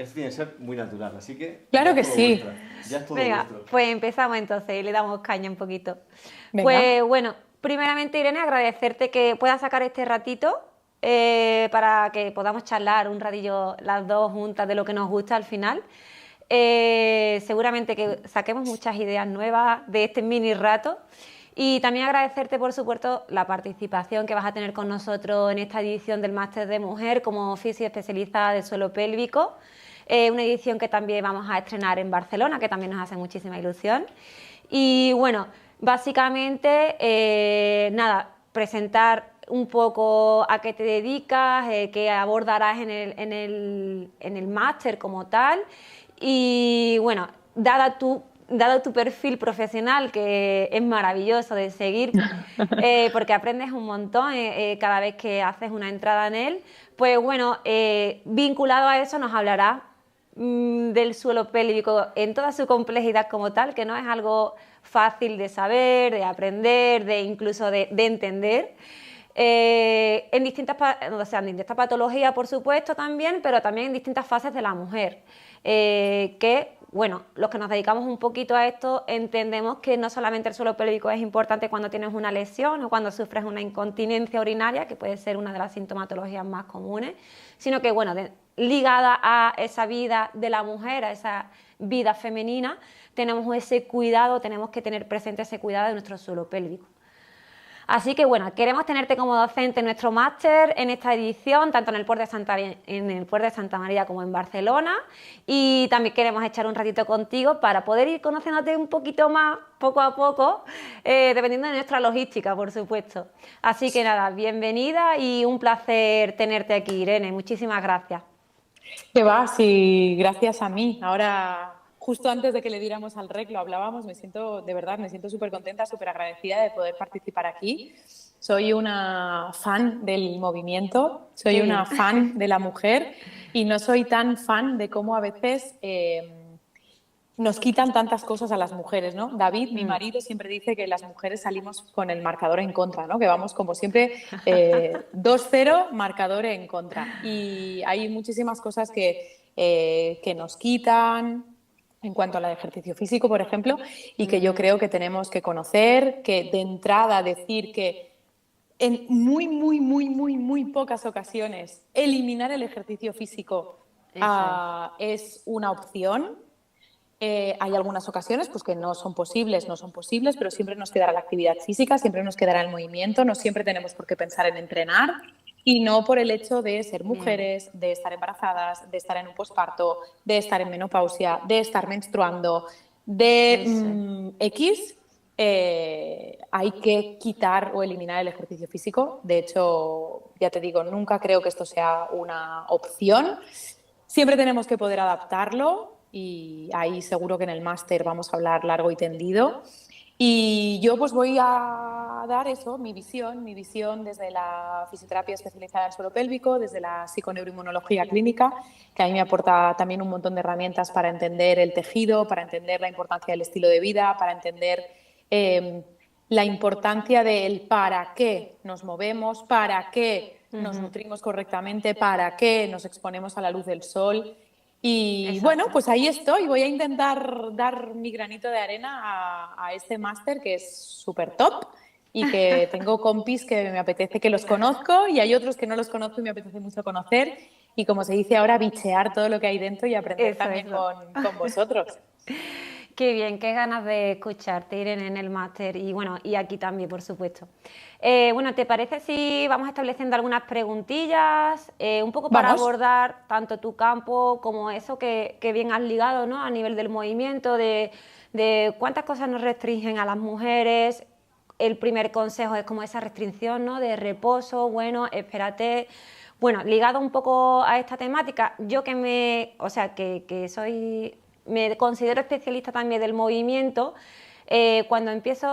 eso tiene que ser muy natural, así que ya Claro es que todo sí. vuestra, ya es todo Venga, vuestro. pues empezamos entonces y le damos caña un poquito. Venga. Pues bueno, primeramente Irene, agradecerte que puedas sacar este ratito para que podamos charlar un ratillo las dos juntas de lo que nos gusta al final. Seguramente que saquemos muchas ideas nuevas de este mini rato. Y también agradecerte, por supuesto, la participación que vas a tener con nosotros en esta edición del Máster de Mujer como fisio especializada de suelo pélvico. Una edición que también vamos a estrenar en Barcelona, que también nos hace muchísima ilusión. Y bueno, básicamente, nada, presentar un poco a qué te dedicas, qué abordarás en el máster como tal. Y bueno, dado tu perfil profesional, que es maravilloso de seguir, porque aprendes un montón cada vez que haces una entrada en él, pues bueno, vinculado a eso nos hablará del suelo pélvico en toda su complejidad como tal, que no es algo fácil de saber, de aprender, de incluso de entender. En distintas, o sea, en distintas patologías, por supuesto, también, pero también en distintas fases de la mujer. Que, bueno, los que nos dedicamos un poquito a esto entendemos que no solamente el suelo pélvico es importante cuando tienes una lesión o cuando sufres una incontinencia urinaria, que puede ser una de las sintomatologías más comunes, sino que, bueno, ligada a esa vida de la mujer, a esa vida femenina, tenemos ese cuidado, tenemos que tener presente ese cuidado de nuestro suelo pélvico. Así que bueno, queremos tenerte como docente en nuestro máster en esta edición, tanto en el Puerto de Santa María como en Barcelona, y también queremos echar un ratito contigo para poder ir conociéndote un poquito más, poco a poco, dependiendo de nuestra logística, por supuesto. Así que nada, bienvenida y un placer tenerte aquí, Irene. Muchísimas gracias. Que va, sí, gracias a mí. Ahora, justo antes de que le diéramos al rec, lo hablábamos, me siento, de verdad, me siento súper contenta, súper agradecida de poder participar aquí. Soy una fan del movimiento, soy Qué una bien. fan de la mujer y no soy tan fan de cómo a veces nos quitan tantas cosas a las mujeres, ¿no? David, mi marido, siempre dice que las mujeres salimos con el marcador en contra, ¿no? Que vamos como siempre 2-0, marcador en contra. Y hay muchísimas cosas que nos quitan en cuanto al ejercicio físico, por ejemplo, y que yo creo que tenemos que conocer, que de entrada decir que en muy pocas ocasiones eliminar el ejercicio físico Eso es. es una opción. Hay algunas ocasiones pues, que no son posibles, pero siempre nos quedará la actividad física, siempre nos quedará el movimiento, no siempre tenemos por qué pensar en entrenar y no por el hecho de ser Bien. mujeres, de estar embarazadas, de estar en un posparto, de estar en menopausia, de estar menstruando, de Eso es. X. Hay que quitar o eliminar el ejercicio físico. De hecho, ya te digo, nunca creo que esto sea una opción. Siempre tenemos que poder adaptarlo y ahí seguro que en el máster vamos a hablar largo y tendido. Y yo pues voy a dar eso, mi visión desde la fisioterapia especializada en suelo pélvico, desde la psiconeuroinmunología clínica, que a mí me aporta también un montón de herramientas para entender el tejido, para entender la importancia del estilo de vida, para entender eh, la importancia del para qué nos movemos, para qué nos nutrimos correctamente, para qué nos exponemos a la luz del sol. Y bueno, Exacto. pues ahí estoy. Voy a intentar dar mi granito de arena a este máster que es súper top y que tengo compis que me apetece que los conozco y hay otros que no los conozco y me apetece mucho conocer. Y como se dice ahora, bichear todo lo que hay dentro y aprender también Eso. con vosotros. Qué bien, qué ganas de escucharte, Irene, en el máster y bueno, y aquí también, por supuesto. Bueno, ¿te parece si vamos estableciendo algunas preguntillas, un poco para Vamos. abordar tanto tu campo como eso que bien has ligado, ¿no? A nivel del movimiento, de cuántas cosas nos restringen a las mujeres. El primer consejo es como esa restricción, ¿no? De reposo, bueno, espérate. Bueno, ligado un poco a esta temática, yo o sea, que soy, me considero especialista también del movimiento. Cuando empiezo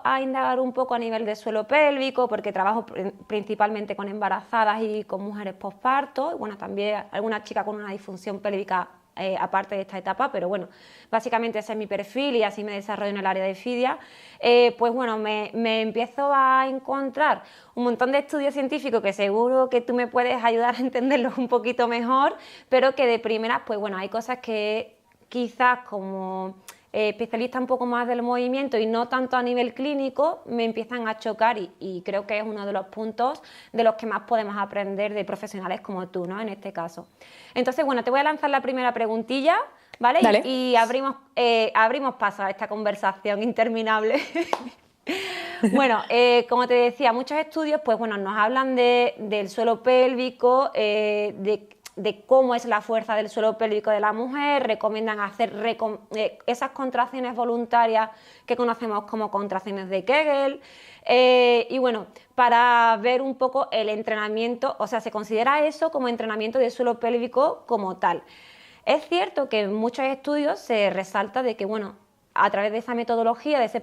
a indagar un poco a nivel de suelo pélvico, porque trabajo principalmente con embarazadas y con mujeres posparto, y bueno, también alguna chica con una disfunción pélvica aparte de esta etapa, pero bueno, básicamente ese es mi perfil y así me desarrollo en el área de FIDIA. Pues bueno, me empiezo a encontrar un montón de estudios científicos que seguro que tú me puedes ayudar a entenderlos un poquito mejor, pero que de primeras, pues bueno, hay cosas que quizás como especialista un poco más del movimiento y no tanto a nivel clínico, me empiezan a chocar y creo que es uno de los puntos de los que más podemos aprender de profesionales como tú, ¿no? En este caso. Entonces, bueno, te voy a lanzar la primera preguntilla, ¿vale? Dale. Y abrimos paso a esta conversación interminable. Bueno, como te decía, muchos estudios pues, bueno, nos hablan del suelo pélvico, de cómo es la fuerza del suelo pélvico de la mujer, recomiendan hacer esas contracciones voluntarias que conocemos como contracciones de Kegel. Y bueno, para ver un poco el entrenamiento, o sea, se considera eso como entrenamiento del suelo pélvico como tal. Es cierto que en muchos estudios se resalta de que, bueno, a través de esa metodología, de ese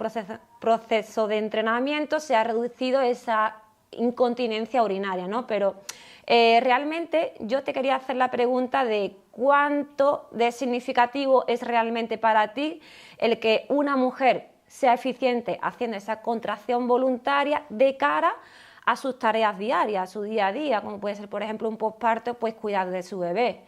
proceso de entrenamiento, se ha reducido esa incontinencia urinaria, ¿no? Pero realmente yo te quería hacer la pregunta de cuánto de significativo es realmente para ti el que una mujer sea eficiente haciendo esa contracción voluntaria de cara a sus tareas diarias, a su día a día, como puede ser, por ejemplo, un posparto, pues cuidar de su bebé.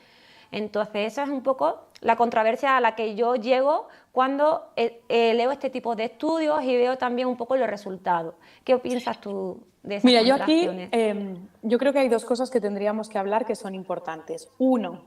Entonces, esa es un poco la controversia a la que yo llego cuando leo este tipo de estudios y veo también un poco los resultados. ¿Qué piensas tú de esas Mira, yo aquí, contracciones? yo creo que hay dos cosas que tendríamos que hablar que son importantes. Uno,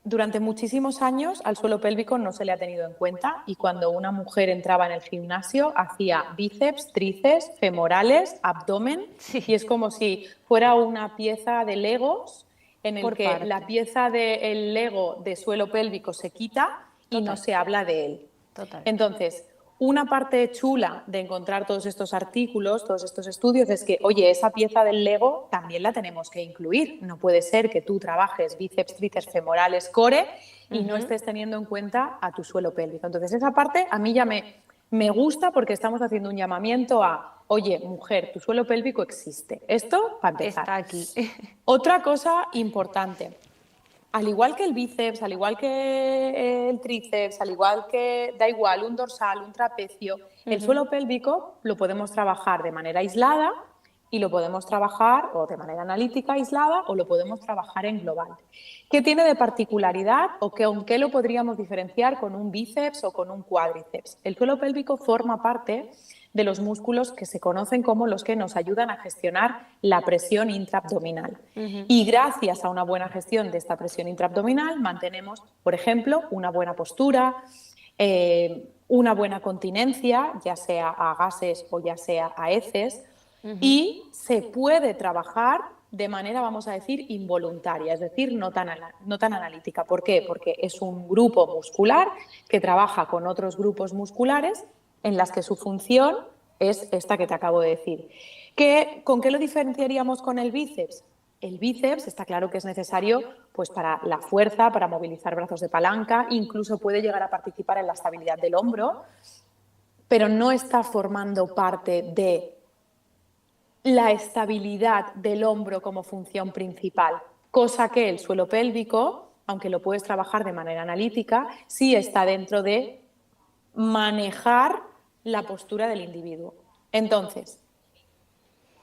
durante muchísimos años al suelo pélvico no se le ha tenido en cuenta y cuando una mujer entraba en el gimnasio hacía bíceps, tríceps, femorales, abdomen Sí. y es como si fuera una pieza de Legos en el Por que parte. la pieza del Lego de suelo pélvico se quita y no Total. se habla de él. Total. Entonces, una parte chula de encontrar todos estos artículos, todos estos estudios, es que, oye, esa pieza del Lego también la tenemos que incluir. No puede ser que tú trabajes bíceps, tríceps, femorales, core y no estés teniendo en cuenta a tu suelo pélvico. Entonces, esa parte a mí ya me gusta porque estamos haciendo un llamamiento a, oye, mujer, tu suelo pélvico existe. Esto para empezar. Está aquí. Otra cosa importante. Al igual que el bíceps, al igual que el tríceps, al igual que, da igual, un dorsal, un trapecio, el suelo pélvico lo podemos trabajar de manera aislada y lo podemos trabajar o de manera analítica aislada o lo podemos trabajar en global. ¿Qué tiene de particularidad o con qué lo podríamos diferenciar con un bíceps o con un cuádriceps? El suelo pélvico forma parte de los músculos que se conocen como los que nos ayudan a gestionar la presión intraabdominal. Y gracias a una buena gestión de esta presión intraabdominal mantenemos, por ejemplo, una buena postura, una buena continencia, ya sea a gases o ya sea a heces, y se puede trabajar de manera, vamos a decir, involuntaria, es decir, no tan analítica. ¿Por qué? Porque es un grupo muscular que trabaja con otros grupos musculares en las que su función es esta que te acabo de decir. ¿Con qué lo diferenciaríamos con el bíceps? El bíceps está claro que es necesario pues, para la fuerza, para movilizar brazos de palanca, incluso puede llegar a participar en la estabilidad del hombro, pero no está formando parte de la estabilidad del hombro como función principal, cosa que el suelo pélvico, aunque lo puedes trabajar de manera analítica, sí está dentro de manejar la postura del individuo. Entonces,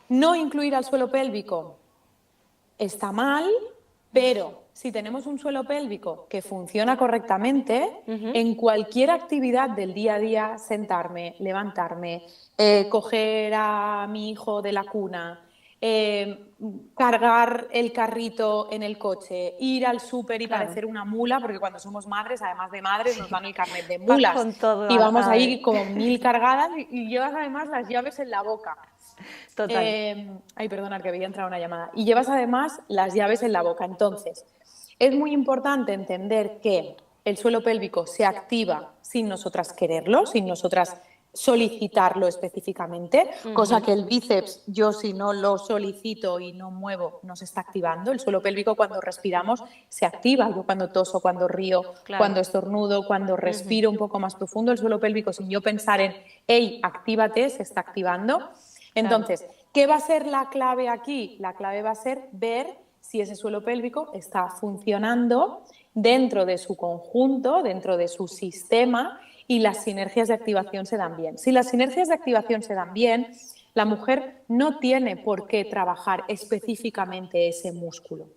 no incluir al suelo pélvico está mal, pero si tenemos un suelo pélvico que funciona correctamente, en cualquier actividad del día a día, sentarme, levantarme, coger a mi hijo de la cuna, cargar el carrito en el coche, ir al súper y parecer una mula, porque cuando somos madres, además de madres, nos dan el carnet de mulas. Con todo y vamos a ahí como 1000 cargadas y llevas además las llaves en la boca. Total. Ay, perdona, que había entrado una llamada. Y llevas además las llaves en la boca. Entonces, es muy importante entender que el suelo pélvico se activa sin nosotras quererlo, sin nosotras solicitarlo específicamente, cosa que el bíceps, yo si no lo solicito y no muevo, no se está activando. El suelo pélvico cuando respiramos se activa. Yo cuando toso, cuando río, cuando estornudo, cuando respiro un poco más profundo, el suelo pélvico, sin yo pensar en, hey, actívate, se está activando. Entonces, ¿qué va a ser la clave aquí? La clave va a ser ver si ese suelo pélvico está funcionando dentro de su conjunto, dentro de su sistema, y las sinergias de activación se dan bien. Si las sinergias de activación se dan bien, la mujer no tiene por qué trabajar específicamente ese músculo.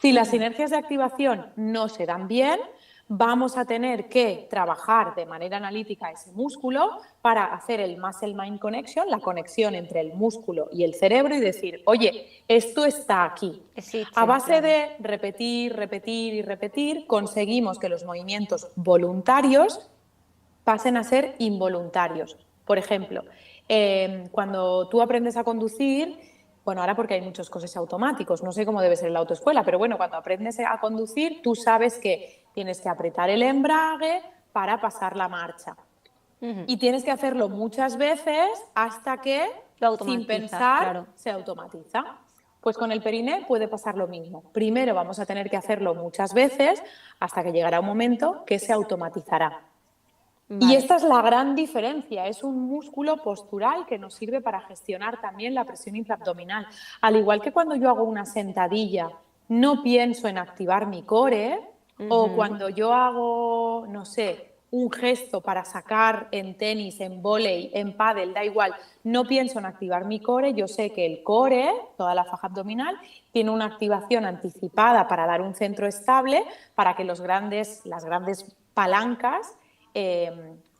Si las sinergias de activación no se dan bien, vamos a tener que trabajar de manera analítica ese músculo para hacer el muscle-mind connection, la conexión entre el músculo y el cerebro, y decir, oye, esto está aquí. A base de repetir, repetir y repetir, conseguimos que los movimientos voluntarios pasen a ser involuntarios. Por ejemplo, cuando tú aprendes a conducir, bueno, ahora porque hay muchos coches automáticos, no sé cómo debe ser la autoescuela, pero bueno, cuando aprendes a conducir, tú sabes que tienes que apretar el embrague para pasar la marcha. Y tienes que hacerlo muchas veces hasta que, sin pensar, se automatiza. Pues con el periné puede pasar lo mismo. Primero vamos a tener que hacerlo muchas veces hasta que llegará un momento que se automatizará. Vale. Y esta es la gran diferencia, es un músculo postural que nos sirve para gestionar también la presión intraabdominal. Al igual que cuando yo hago una sentadilla, no pienso en activar mi core, o cuando yo hago, no sé, un gesto para sacar en tenis, en vóley, en pádel, da igual, no pienso en activar mi core, yo sé que el core, toda la faja abdominal, tiene una activación anticipada para dar un centro estable, para que las grandes palancas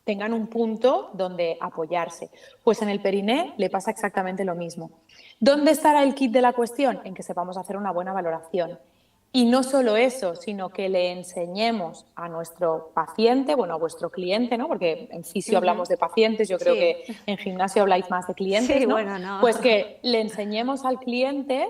tengan un punto donde apoyarse. Pues en el periné le pasa exactamente lo mismo. ¿Dónde estará el kit de la cuestión? En que sepamos hacer una buena valoración. Y no solo eso, sino que le enseñemos a nuestro paciente, bueno, a vuestro cliente, ¿no? Porque en fisio hablamos de pacientes, yo creo que en gimnasio habláis más de clientes, ¿no? Pues que le enseñemos al cliente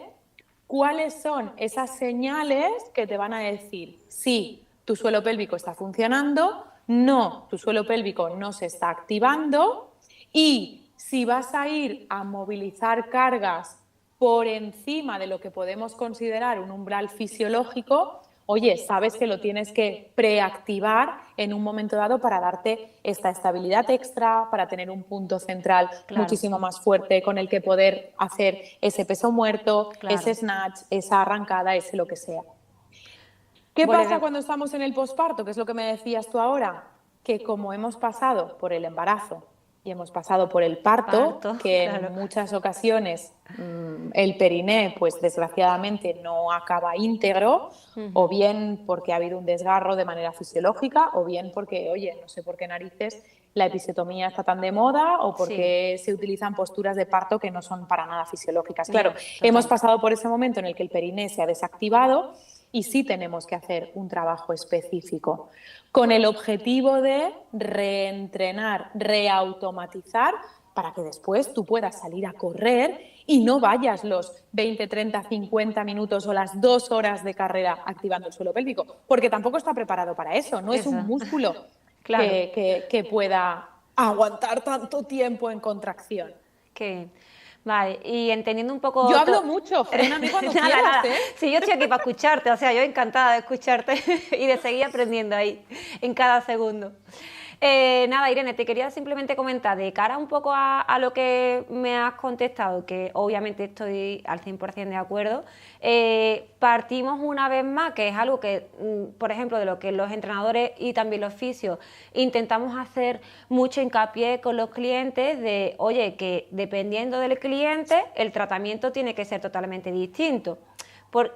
cuáles son esas señales que te van a decir, sí, tu suelo pélvico está funcionando, no, tu suelo pélvico no se está activando, y si vas a ir a movilizar cargas por encima de lo que podemos considerar un umbral fisiológico, oye, sabes que lo tienes que preactivar en un momento dado para darte esta estabilidad extra, para tener un punto central muchísimo más fuerte con el que poder hacer ese peso muerto, ese snatch, esa arrancada, ese lo que sea. ¿Qué pasa cuando estamos en el posparto? Que es lo que me decías tú ahora, que como hemos pasado por el embarazo y hemos pasado por el parto, que en muchas ocasiones el periné, pues desgraciadamente no acaba íntegro, o bien porque ha habido un desgarro de manera fisiológica, o bien porque, oye, no sé por qué narices la episiotomía está tan de moda, o porque se utilizan posturas de parto que no son para nada fisiológicas. Claro, hemos pasado por ese momento en el que el periné se ha desactivado, y sí tenemos que hacer un trabajo específico con el objetivo de reentrenar, reautomatizar, para que después tú puedas salir a correr y no vayas los 20, 30, 50 minutos o las 2 horas de carrera activando el suelo pélvico, porque tampoco está preparado para eso, no es un músculo que pueda aguantar tanto tiempo en contracción. Vale, y entendiendo un poco... Yo hablo mucho, fréname cuando quieras, nada. Sí, yo estoy aquí para escucharte, o sea, yo encantada de escucharte y de seguir aprendiendo ahí, en cada segundo. Nada, Irene, te quería simplemente comentar, de cara un poco a lo que me has contestado, que obviamente estoy al 100% de acuerdo, partimos una vez más, que es algo que, por ejemplo, de lo que los entrenadores y también los fisios intentamos hacer mucho hincapié con los clientes, de, oye, que dependiendo del cliente, el tratamiento tiene que ser totalmente distinto.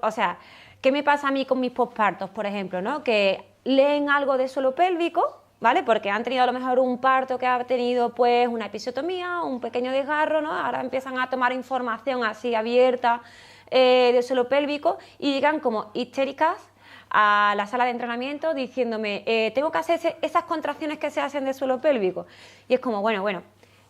O sea, ¿qué me pasa a mí con mis pospartos, por ejemplo, ¿no? Que leen algo de suelo pélvico, ¿vale? Porque han tenido a lo mejor un parto que ha tenido pues una episiotomía, un pequeño desgarro, ¿no? Ahora empiezan a tomar información así abierta de suelo pélvico y llegan como histéricas a la sala de entrenamiento diciéndome tengo que hacer esas contracciones que se hacen de suelo pélvico. Y es como, bueno,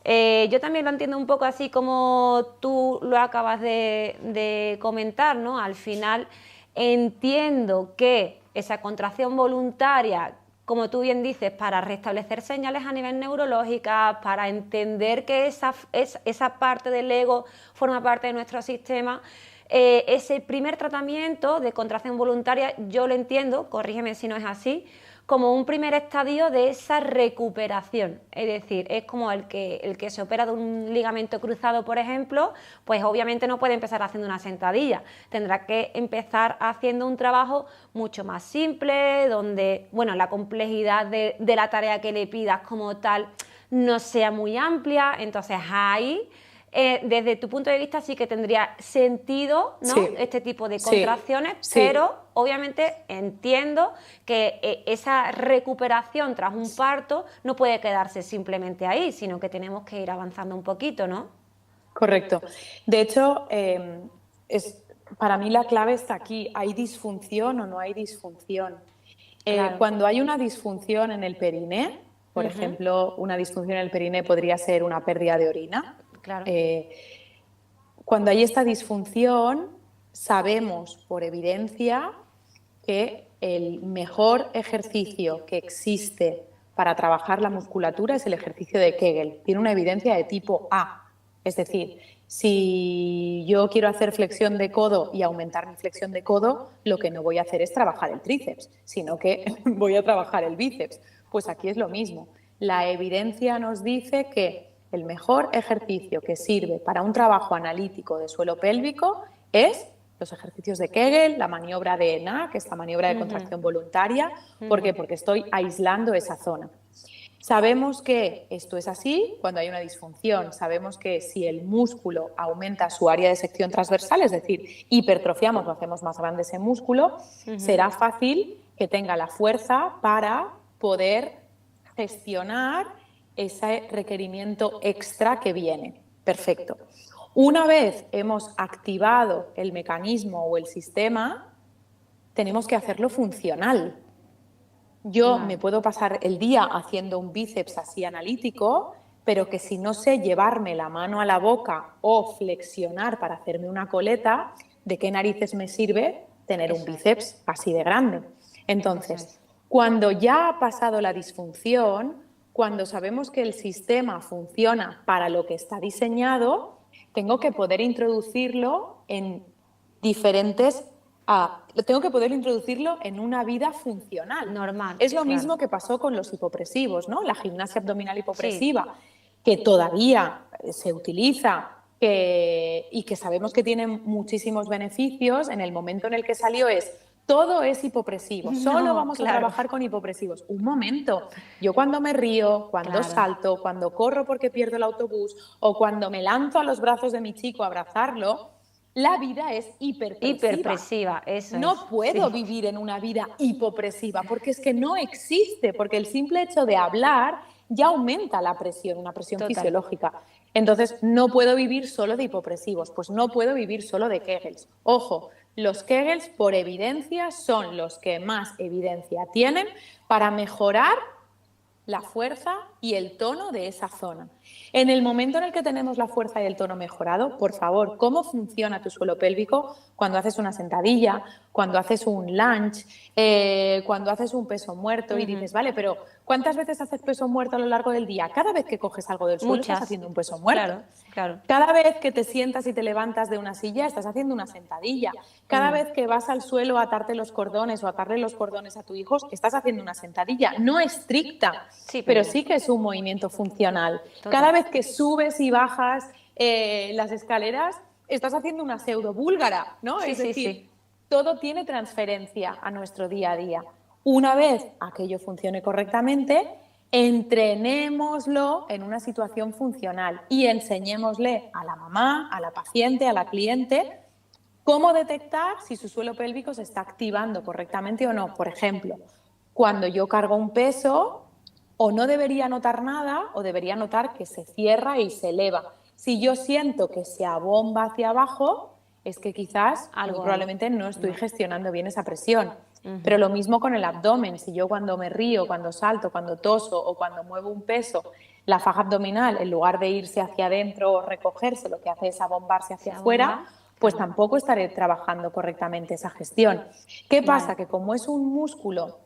yo también lo entiendo un poco así como tú lo acabas de comentar, ¿no? Al final entiendo que esa contracción voluntaria, como tú bien dices, para restablecer señales a nivel neurológico, para entender que esa parte del ego forma parte de nuestro sistema, ese primer tratamiento de contracción voluntaria, yo lo entiendo, corrígeme si no es así, como un primer estadio de esa recuperación. Es decir, es como el que se opera de un ligamento cruzado, por ejemplo, pues obviamente no puede empezar haciendo una sentadilla, tendrá que empezar haciendo un trabajo mucho más simple, donde, bueno, la complejidad de la tarea que le pidas como tal no sea muy amplia. Entonces ahí, desde tu punto de vista, sí que tendría sentido, ¿no? Sí. Este tipo de Sí. contracciones, Sí. pero obviamente entiendo que esa recuperación tras un parto no puede quedarse simplemente ahí, sino que tenemos que ir avanzando un poquito, ¿no? Correcto. De hecho, para mí la clave está aquí. ¿Hay disfunción o no hay disfunción? Claro. Cuando hay una disfunción en el periné, por ejemplo, una disfunción en el periné podría ser una pérdida de orina. Claro. Cuando hay esta disfunción, sabemos por evidencia que el mejor ejercicio que existe para trabajar la musculatura es el ejercicio de Kegel. Tiene una evidencia de tipo A. Es decir, si yo quiero hacer flexión de codo y aumentar mi flexión de codo, lo que no voy a hacer es trabajar el tríceps, sino que voy a trabajar el bíceps. Pues aquí es lo mismo. La evidencia nos dice que el mejor ejercicio que sirve para un trabajo analítico de suelo pélvico es los ejercicios de Kegel, la maniobra de ENA, que es la maniobra de contracción voluntaria. ¿Por qué? Porque estoy aislando esa zona. Sabemos que esto es así cuando hay una disfunción. Sabemos que si el músculo aumenta su área de sección transversal, es decir, hipertrofiamos o hacemos más grande ese músculo, será fácil que tenga la fuerza para poder gestionar ese requerimiento extra que viene. Perfecto. Una vez hemos activado el mecanismo o el sistema, tenemos que hacerlo funcional. Yo me puedo pasar el día haciendo un bíceps así analítico, pero que si no sé llevarme la mano a la boca o flexionar para hacerme una coleta, ¿de qué narices me sirve tener un bíceps así de grande? Entonces, cuando ya ha pasado la disfunción, cuando sabemos que el sistema funciona para lo que está diseñado, tengo que poder introducirlo en diferentes... tengo que poder introducirlo en una vida funcional. Normal. Es lo mismo que pasó con los hipopresivos, ¿no? La gimnasia abdominal hipopresiva, que todavía se utiliza y que sabemos que tiene muchísimos beneficios. En el momento en el que salió todo es hipopresivo, solo vamos a trabajar con hipopresivos. Un momento, yo cuando me río, cuando salto, cuando corro porque pierdo el autobús o cuando me lanzo a los brazos de mi chico a abrazarlo, la vida es hiperpresiva. Eso no puedo vivir en una vida hipopresiva porque es que no existe, porque el simple hecho de hablar ya aumenta la presión, una presión fisiológica. Entonces, no puedo vivir solo de hipopresivos, pues no puedo vivir solo de Kegels. Ojo, los Kegels, por evidencia, son los que más evidencia tienen para mejorar la fuerza y el tono de esa zona. En el momento en el que tenemos la fuerza y el tono mejorado, por favor, ¿cómo funciona tu suelo pélvico cuando haces una sentadilla, cuando haces un lunge, cuando haces un peso muerto y dices, vale, pero ¿cuántas veces haces peso muerto a lo largo del día? Cada vez que coges algo del suelo estás haciendo un peso muerto. Claro. Cada vez que te sientas y te levantas de una silla estás haciendo una sentadilla. Cada vez que vas al suelo a atarte los cordones o atarle los cordones a tu hijo estás haciendo una sentadilla. No estricta, pero sí que es un movimiento funcional. Cada vez que subes y bajas las escaleras estás haciendo una pseudo búlgara, ¿no? Es decir, todo tiene transferencia a nuestro día a día. Una vez aquello funcione correctamente, entrenémoslo en una situación funcional y enseñémosle a la mamá, a la paciente, a la cliente, cómo detectar si su suelo pélvico se está activando correctamente o no. Por ejemplo, cuando yo cargo un peso, o no debería notar nada o debería notar que se cierra y se eleva. Si yo siento que se abomba hacia abajo, es que quizás probablemente no estoy gestionando bien esa presión. Pero lo mismo con el abdomen. Si yo cuando me río, cuando salto, cuando toso o cuando muevo un peso, la faja abdominal, en lugar de irse hacia adentro o recogerse, lo que hace es abombarse hacia afuera, pues tampoco estaré trabajando correctamente esa gestión. ¿Qué pasa? Que como es un músculo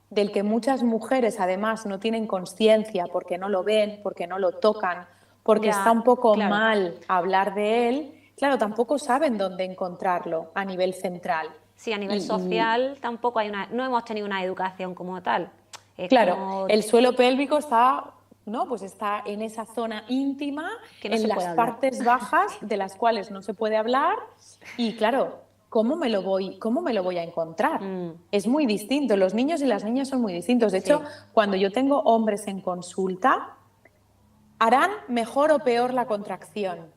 del que muchas mujeres además no tienen conciencia porque no lo ven, porque no lo tocan, porque está un poco mal hablar de él, claro, tampoco saben dónde encontrarlo a nivel central. Sí, a nivel social tampoco no hemos tenido una educación como tal. Claro, como el suelo pélvico está, ¿no? Pues está en esa zona íntima, que no en se las puede hablar. partes bajas de las cuales no se puede hablar y claro, ¿cómo me lo voy a encontrar? Es muy distinto, los niños y las niñas son muy distintos. De hecho, cuando yo tengo hombres en consulta, harán mejor o peor la contracción,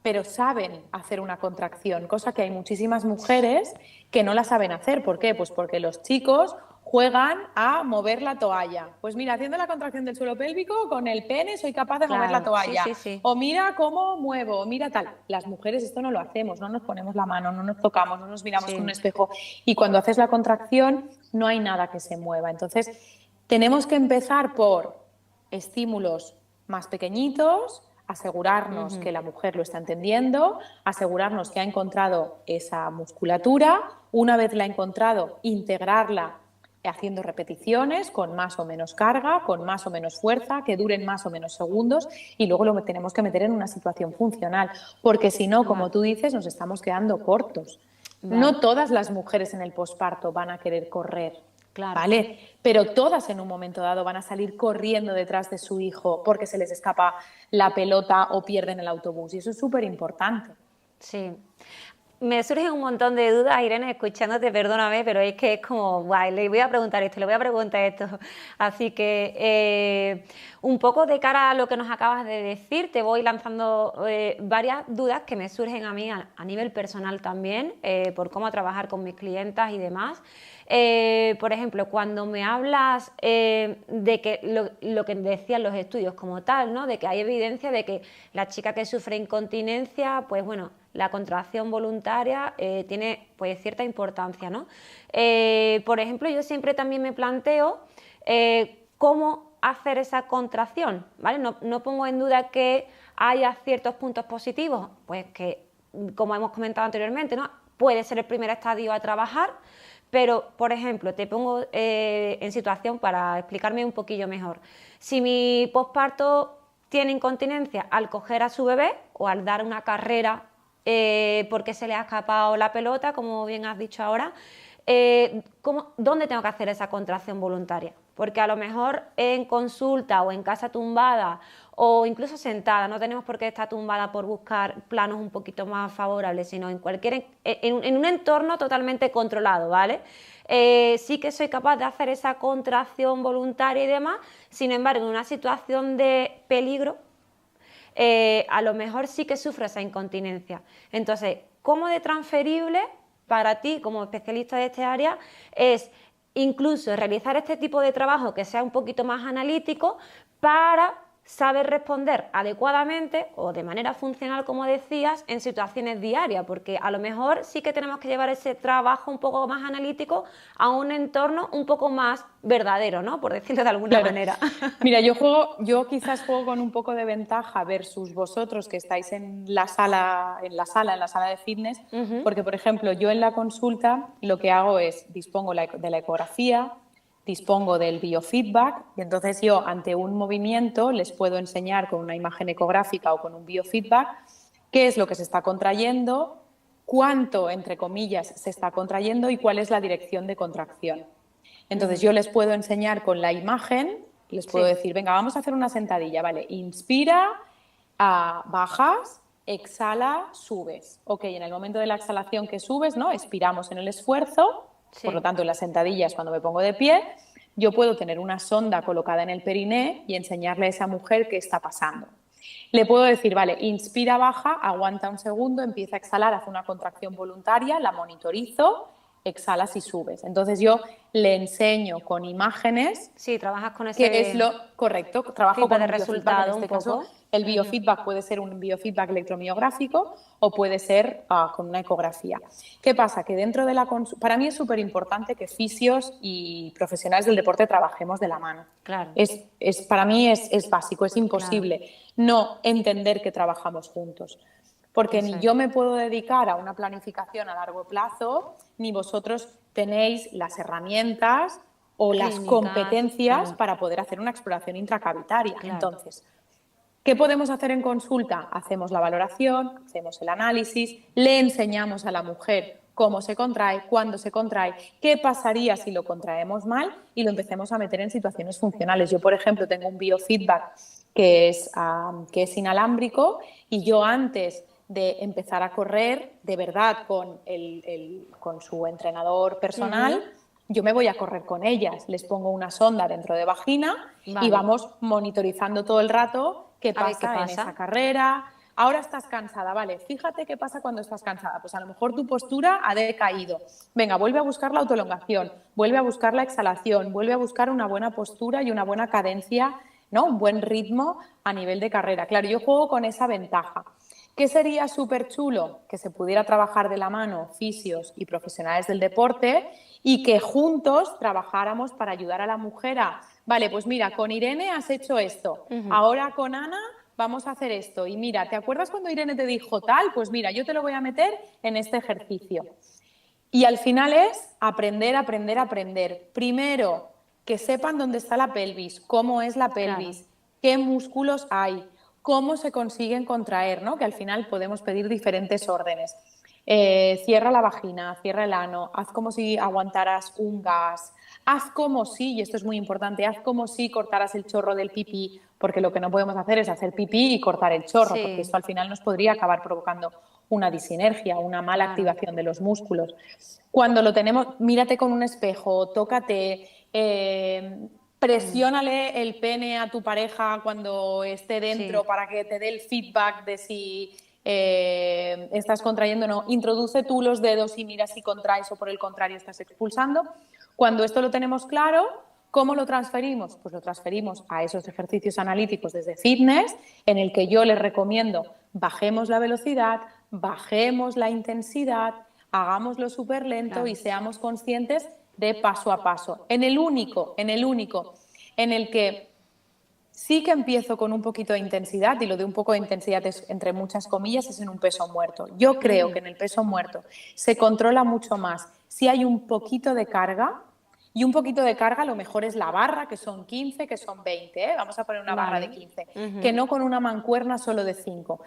pero saben hacer una contracción, cosa que hay muchísimas mujeres que no la saben hacer. ¿Por qué? Pues porque los chicos juegan a mover la toalla. Pues mira, haciendo la contracción del suelo pélvico, con el pene soy capaz de mover la toalla. Sí. O mira cómo muevo, mira tal. Las mujeres esto no lo hacemos, no nos ponemos la mano, no nos tocamos, no nos miramos con un espejo. Y cuando haces la contracción no hay nada que se mueva. Entonces, tenemos que empezar por estímulos más pequeñitos, asegurarnos que la mujer lo está entendiendo, asegurarnos que ha encontrado esa musculatura, una vez la ha encontrado, integrarla haciendo repeticiones con más o menos carga, con más o menos fuerza, que duren más o menos segundos y luego lo tenemos que meter en una situación funcional, porque si no, como tú dices, nos estamos quedando cortos. No todas las mujeres en el posparto van a querer correr. Claro. ¿Vale? Pero todas en un momento dado van a salir corriendo detrás de su hijo porque se les escapa la pelota o pierden el autobús. Y eso es súper importante. Sí. Me surgen un montón de dudas, Irene, escuchándote, perdóname, pero es que es como, guay, le voy a preguntar esto, le voy a preguntar esto. Así que un poco de cara a lo que nos acabas de decir, te voy lanzando varias dudas que me surgen a mí a nivel personal también, por cómo trabajar con mis clientas y demás. Por ejemplo, cuando me hablas de que lo que decían los estudios como tal, ¿no? De que hay evidencia de que la chica que sufre incontinencia, pues bueno, la contracción voluntaria tiene pues cierta importancia, ¿no? Por ejemplo, yo siempre también me planteo cómo hacer esa contracción, ¿vale? No pongo en duda que haya ciertos puntos positivos, pues que, como hemos comentado anteriormente, ¿no? Puede ser el primer estadio a trabajar, pero, por ejemplo, te pongo en situación para explicarme un poquillo mejor. Si mi posparto tiene incontinencia al coger a su bebé o al dar una carrera porque se le ha escapado la pelota, como bien has dicho ahora, ¿dónde tengo que hacer esa contracción voluntaria? Porque a lo mejor en consulta o en casa tumbada o incluso sentada, no tenemos por qué estar tumbada por buscar planos un poquito más favorables, sino en un entorno totalmente controlado, ¿vale? Sí que soy capaz de hacer esa contracción voluntaria y demás, sin embargo, en una situación de peligro, a lo mejor sí que sufro esa incontinencia. Entonces, ¿cómo de transferible para ti como especialista de este área es incluso realizar este tipo de trabajo que sea un poquito más analítico para saber responder adecuadamente o de manera funcional, como decías, en situaciones diarias? Porque a lo mejor sí que tenemos que llevar ese trabajo un poco más analítico a un entorno un poco más verdadero, ¿no? Por decirlo de alguna manera. Mira, yo quizás juego con un poco de ventaja versus vosotros que estáis en la sala de fitness, porque, por ejemplo, yo en la consulta lo que hago es dispongo de la ecografía, dispongo del biofeedback y entonces yo ante un movimiento les puedo enseñar con una imagen ecográfica o con un biofeedback qué es lo que se está contrayendo, cuánto, entre comillas, se está contrayendo y cuál es la dirección de contracción. Entonces yo les puedo enseñar con la imagen, les puedo decir, venga, vamos a hacer una sentadilla, ¿vale? Inspira, bajas, exhala, subes. Ok, en el momento de la exhalación que subes, ¿no? Expiramos en el esfuerzo. Por lo tanto, en las sentadillas, cuando me pongo de pie, yo puedo tener una sonda colocada en el periné y enseñarle a esa mujer qué está pasando. Le puedo decir, vale, inspira, baja, aguanta un segundo, empieza a exhalar, hace una contracción voluntaria, la monitorizo, exhalas y subes. Entonces yo le enseño con imágenes. Sí, trabajas con ese... ¿Qué es lo correcto? Trabajo con un resultado en este caso. El biofeedback puede ser un biofeedback electromiográfico o puede ser con una ecografía. ¿Qué pasa? Que dentro de la para mí es súper importante que fisios y profesionales del deporte trabajemos de la mano. Claro. Para mí es básico, es imposible no entender que trabajamos juntos. Porque ni yo me puedo dedicar a una planificación a largo plazo, ni vosotros tenéis las herramientas o las competencias para poder hacer una exploración intracavitaria. Entonces, ¿Qué podemos hacer en consulta? Hacemos la valoración, hacemos el análisis, le enseñamos a la mujer cómo se contrae, cuándo se contrae, qué pasaría si lo contraemos mal y lo empecemos a meter en situaciones funcionales. Yo, por ejemplo, tengo un biofeedback que es inalámbrico y yo antes de empezar a correr, de verdad, con su entrenador personal, yo me voy a correr con ellas. Les pongo una sonda dentro de vagina y vamos monitorizando todo el rato qué pasa en esa carrera. Ahora estás cansada, vale, fíjate qué pasa cuando estás cansada. Pues a lo mejor tu postura ha decaído. Venga, vuelve a buscar la autoelongación, vuelve a buscar la exhalación, vuelve a buscar una buena postura y una buena cadencia, ¿no? Un buen ritmo a nivel de carrera. Claro, yo juego con esa ventaja. ¿Qué sería súper chulo? Que se pudiera trabajar de la mano fisios y profesionales del deporte y que juntos trabajáramos para ayudar a la mujer a, vale, pues mira, con Irene has hecho esto, ahora con Ana vamos a hacer esto. Y mira, ¿te acuerdas cuando Irene te dijo tal? Pues mira, yo te lo voy a meter en este ejercicio. Y al final es aprender, aprender, aprender. Primero, que sepan dónde está la pelvis, cómo es la pelvis, qué músculos hay, cómo se consiguen contraer, ¿no? Que al final podemos pedir diferentes órdenes. Cierra la vagina, cierra el ano, haz como si aguantaras un gas, haz como si, y esto es muy importante, haz como si cortaras el chorro del pipí, porque lo que no podemos hacer es hacer pipí y cortar el chorro, porque esto al final nos podría acabar provocando una disinergia, una mala activación de los músculos. Cuando lo tenemos, mírate con un espejo, tócate, presiónale el pene a tu pareja cuando esté dentro para que te dé el feedback de si estás contrayendo o no. Introduce tú los dedos y mira si contraes o por el contrario estás expulsando. Cuando esto lo tenemos claro, ¿cómo lo transferimos? Pues lo transferimos a esos ejercicios analíticos desde fitness, en el que yo les recomiendo bajemos la velocidad, bajemos la intensidad, hagámoslo súper lento y seamos conscientes de paso a paso. En el único en el que sí que empiezo con un poquito de intensidad, y lo de un poco de intensidad es entre muchas comillas, es en un peso muerto. Yo creo que en el peso muerto se controla mucho más si hay un poquito de carga, y un poquito de carga a lo mejor es la barra, que son 15, que son 20, ¿eh? Vamos a poner una barra de 15, que no con una mancuerna solo de 5.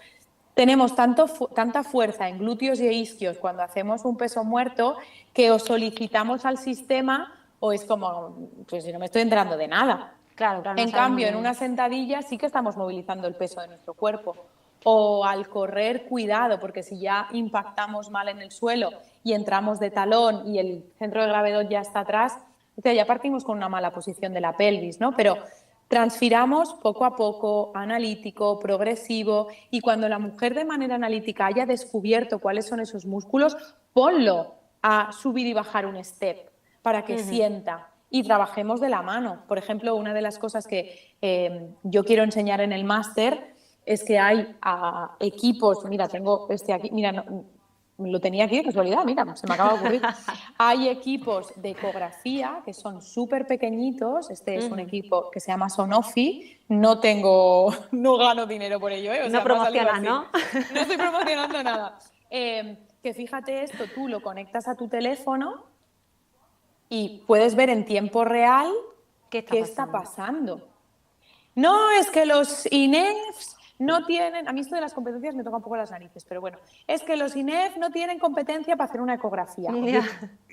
Tenemos tanta fuerza en glúteos y isquios cuando hacemos un peso muerto que o solicitamos al sistema o es como, pues si no me estoy enterando de nada. Claro, En cambio, en una sentadilla sí que estamos movilizando el peso de nuestro cuerpo. O al correr, cuidado, porque si ya impactamos mal en el suelo y entramos de talón y el centro de gravedad ya está atrás, o sea, ya partimos con una mala posición de la pelvis, ¿no? Pero transfiramos poco a poco, analítico, progresivo, y cuando la mujer de manera analítica haya descubierto cuáles son esos músculos, ponlo a subir y bajar un step para que sienta y trabajemos de la mano. Por ejemplo, una de las cosas que yo quiero enseñar en el máster es que hay equipos, mira, tengo este aquí, mira, no, lo tenía aquí de casualidad, mira, se me acaba de ocurrir. Hay equipos de ecografía que son súper pequeñitos. Este es un equipo que se llama Sonofi. No gano dinero por ello, ¿eh? No promocionas, ¿no? No estoy promocionando nada. Que fíjate esto, tú lo conectas a tu teléfono y puedes ver en tiempo real qué está pasando. No, es que los INEFs no tienen, a mí esto de las competencias me toca un poco las narices, pero bueno, es que los INEF no tienen competencia para hacer una ecografía. Oye,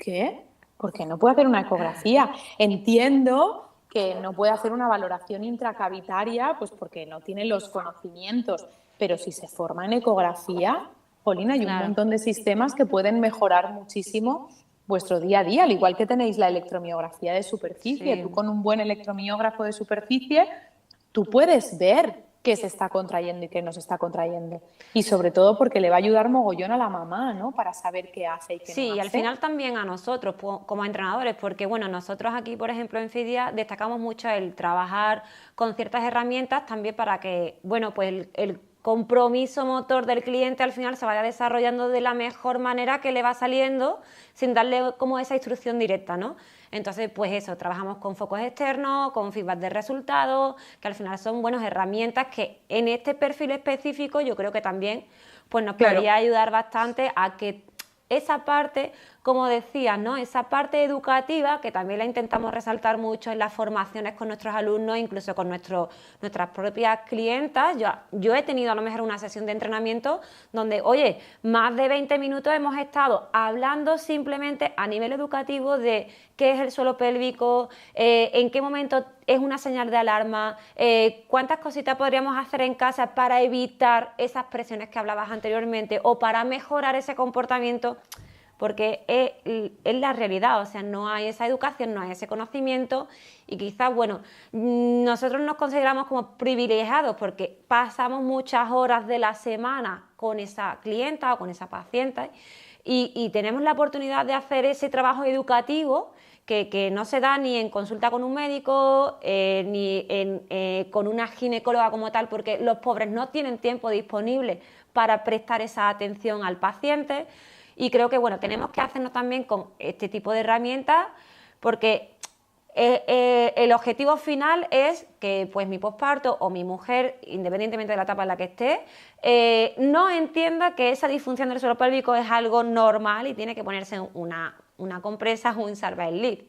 ¿qué? ¿Por qué no puede hacer una ecografía? Entiendo que no puede hacer una valoración intracavitaria, pues porque no tiene los conocimientos, pero si se forma en ecografía, Polina, hay un montón de sistemas que pueden mejorar muchísimo vuestro día a día, al igual que tenéis la electromiografía de superficie. Tú con un buen electromiógrafo de superficie, tú puedes ver qué se está contrayendo y qué no se está contrayendo. Y sobre todo porque le va a ayudar mogollón a la mamá, ¿no? Para saber qué hace y qué no hace. Sí, y al final también a nosotros como entrenadores, porque bueno, nosotros aquí, por ejemplo, en FIDIA destacamos mucho el trabajar con ciertas herramientas también para que, bueno, pues el compromiso motor del cliente al final se vaya desarrollando de la mejor manera que le va saliendo sin darle como esa instrucción directa, ¿no? Entonces, pues eso, trabajamos con focos externos, con feedback de resultados, que al final son buenas herramientas que en este perfil específico yo creo que también pues nos podría ayudar bastante a que esa parte como decías, ¿no? Esa parte educativa que también la intentamos resaltar mucho en las formaciones con nuestros alumnos, incluso con nuestras propias clientas. Yo he tenido a lo mejor una sesión de entrenamiento donde, oye, más de 20 minutos hemos estado hablando simplemente a nivel educativo de qué es el suelo pélvico, en qué momento es una señal de alarma, cuántas cositas podríamos hacer en casa para evitar esas presiones que hablabas anteriormente o para mejorar ese comportamiento, porque es la realidad, o sea, no hay esa educación, no hay ese conocimiento y quizás, bueno, nosotros nos consideramos como privilegiados porque pasamos muchas horas de la semana con esa clienta o con esa paciente y tenemos la oportunidad de hacer ese trabajo educativo que no se da ni en consulta con un médico, ni con una ginecóloga como tal, porque los pobres no tienen tiempo disponible para prestar esa atención al paciente. Y creo que, bueno, tenemos que hacernos también con este tipo de herramientas, porque el objetivo final es que pues mi posparto o mi mujer, independientemente de la etapa en la que esté, no entienda que esa disfunción del suelo pélvico es algo normal y tiene que ponerse una compresa o un Salva-el Lead.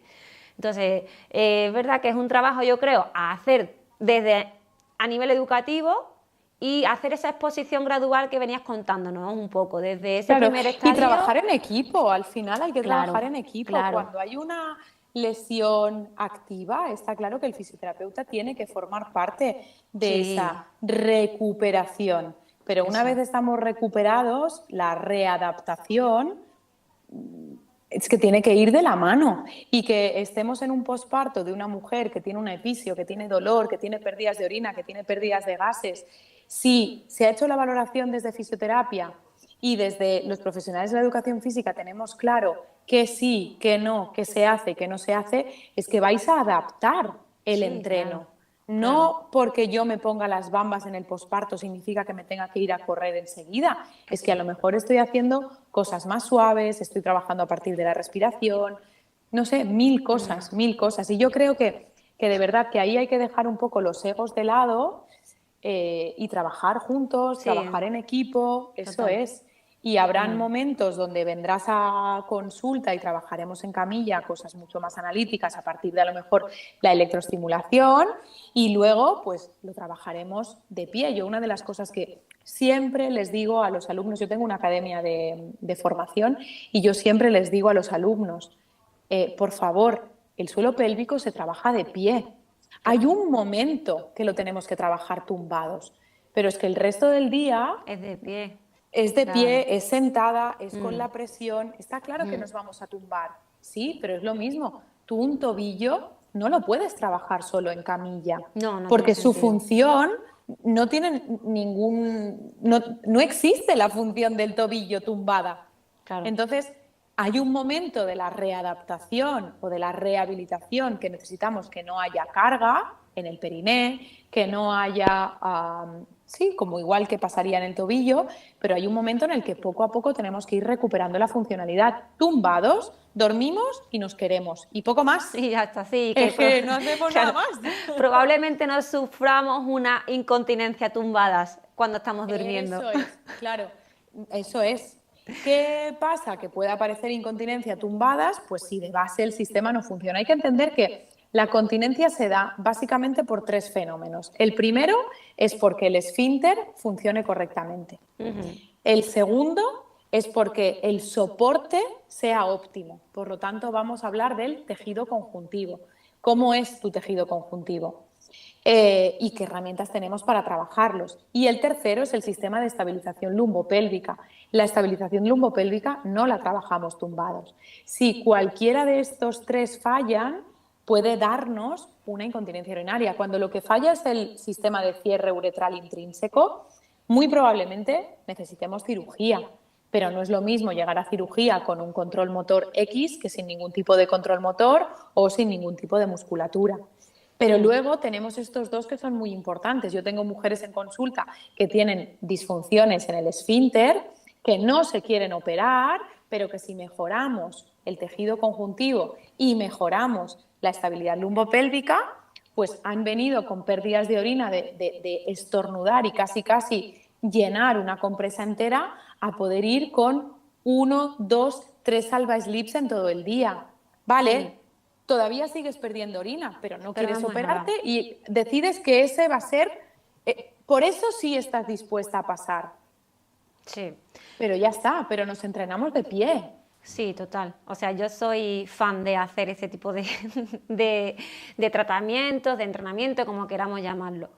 Entonces, es verdad que es un trabajo, yo creo, a hacer desde a nivel educativo y hacer esa exposición gradual que venías contándonos un poco, desde ese primer estadio. Y trabajar en equipo, al final hay que trabajar en equipo. Claro. Cuando hay una lesión activa, está claro que el fisioterapeuta tiene que formar parte de esa recuperación. Pero una vez estamos recuperados, la readaptación es que tiene que ir de la mano, y que estemos en un posparto de una mujer que tiene un episio, que tiene dolor, que tiene pérdidas de orina, que tiene pérdidas de gases. Si se ha hecho la valoración desde fisioterapia y desde los profesionales de la educación física tenemos claro que sí, que no, que se hace, que no se hace, es que vais a adaptar el entreno. Claro. No porque yo me ponga las bambas en el posparto significa que me tenga que ir a correr enseguida. Es que a lo mejor estoy haciendo cosas más suaves, estoy trabajando a partir de la respiración, no sé, mil cosas. Y yo creo que de verdad que ahí hay que dejar un poco los egos de lado y trabajar juntos, trabajar en equipo, eso es. Y habrán momentos donde vendrás a consulta y trabajaremos en camilla cosas mucho más analíticas a partir de a lo mejor la electroestimulación, y luego pues lo trabajaremos de pie. Yo una de las cosas que siempre les digo a los alumnos, yo tengo una academia de formación y yo siempre les digo a los alumnos, por favor, el suelo pélvico se trabaja de pie. Hay un momento que lo tenemos que trabajar tumbados, pero es que el resto del día es de pie. Es de pie, es sentada, es con la presión. Está claro que nos vamos a tumbar, sí, pero es lo mismo. Tú un tobillo no lo puedes trabajar solo en camilla, porque su función no tiene no existe la función del tobillo tumbada. Claro. Entonces, hay un momento de la readaptación o de la rehabilitación que necesitamos que no haya carga en el periné, que no haya, sí, como igual que pasaría en el tobillo, pero hay un momento en el que poco a poco tenemos que ir recuperando la funcionalidad. Tumbados, dormimos y nos queremos. Y poco más. Y ya está, sí. Que no hacemos nada más. Probablemente no suframos una incontinencia tumbadas cuando estamos durmiendo. Eso es, claro, eso es. ¿Qué pasa? Que puede aparecer incontinencia tumbadas, pues si de base el sistema no funciona. Hay que entender que la continencia se da básicamente por tres fenómenos. El primero es porque el esfínter funcione correctamente. El segundo es porque el soporte sea óptimo. Por lo tanto, vamos a hablar del tejido conjuntivo. ¿Cómo es tu tejido conjuntivo? Y qué herramientas tenemos para trabajarlos. Y el tercero es el sistema de estabilización lumbopélvica. La estabilización lumbopélvica no la trabajamos tumbados. Si cualquiera de estos tres fallan, puede darnos una incontinencia urinaria. Cuando lo que falla es el sistema de cierre uretral intrínseco, muy probablemente necesitemos cirugía. Pero no es lo mismo llegar a cirugía con un control motor X que sin ningún tipo de control motor o sin ningún tipo de musculatura. Pero luego tenemos estos dos que son muy importantes. Yo tengo mujeres en consulta que tienen disfunciones en el esfínter, que no se quieren operar, pero que si mejoramos el tejido conjuntivo y mejoramos la estabilidad lumbopélvica, pues han venido con pérdidas de orina, de estornudar y casi llenar una compresa entera, a poder ir con 1, 2, 3 Alba Sleeps en todo el día. Vale, todavía sigues perdiendo orina, pero no Pero quieres vamos a operarte y decides que ese va a ser... por eso sí estás dispuesta a pasar. Sí. Pero ya está, pero nos entrenamos de pie. Sí, total. O sea, yo soy fan de hacer ese tipo de tratamientos, de entrenamiento, como queramos llamarlo.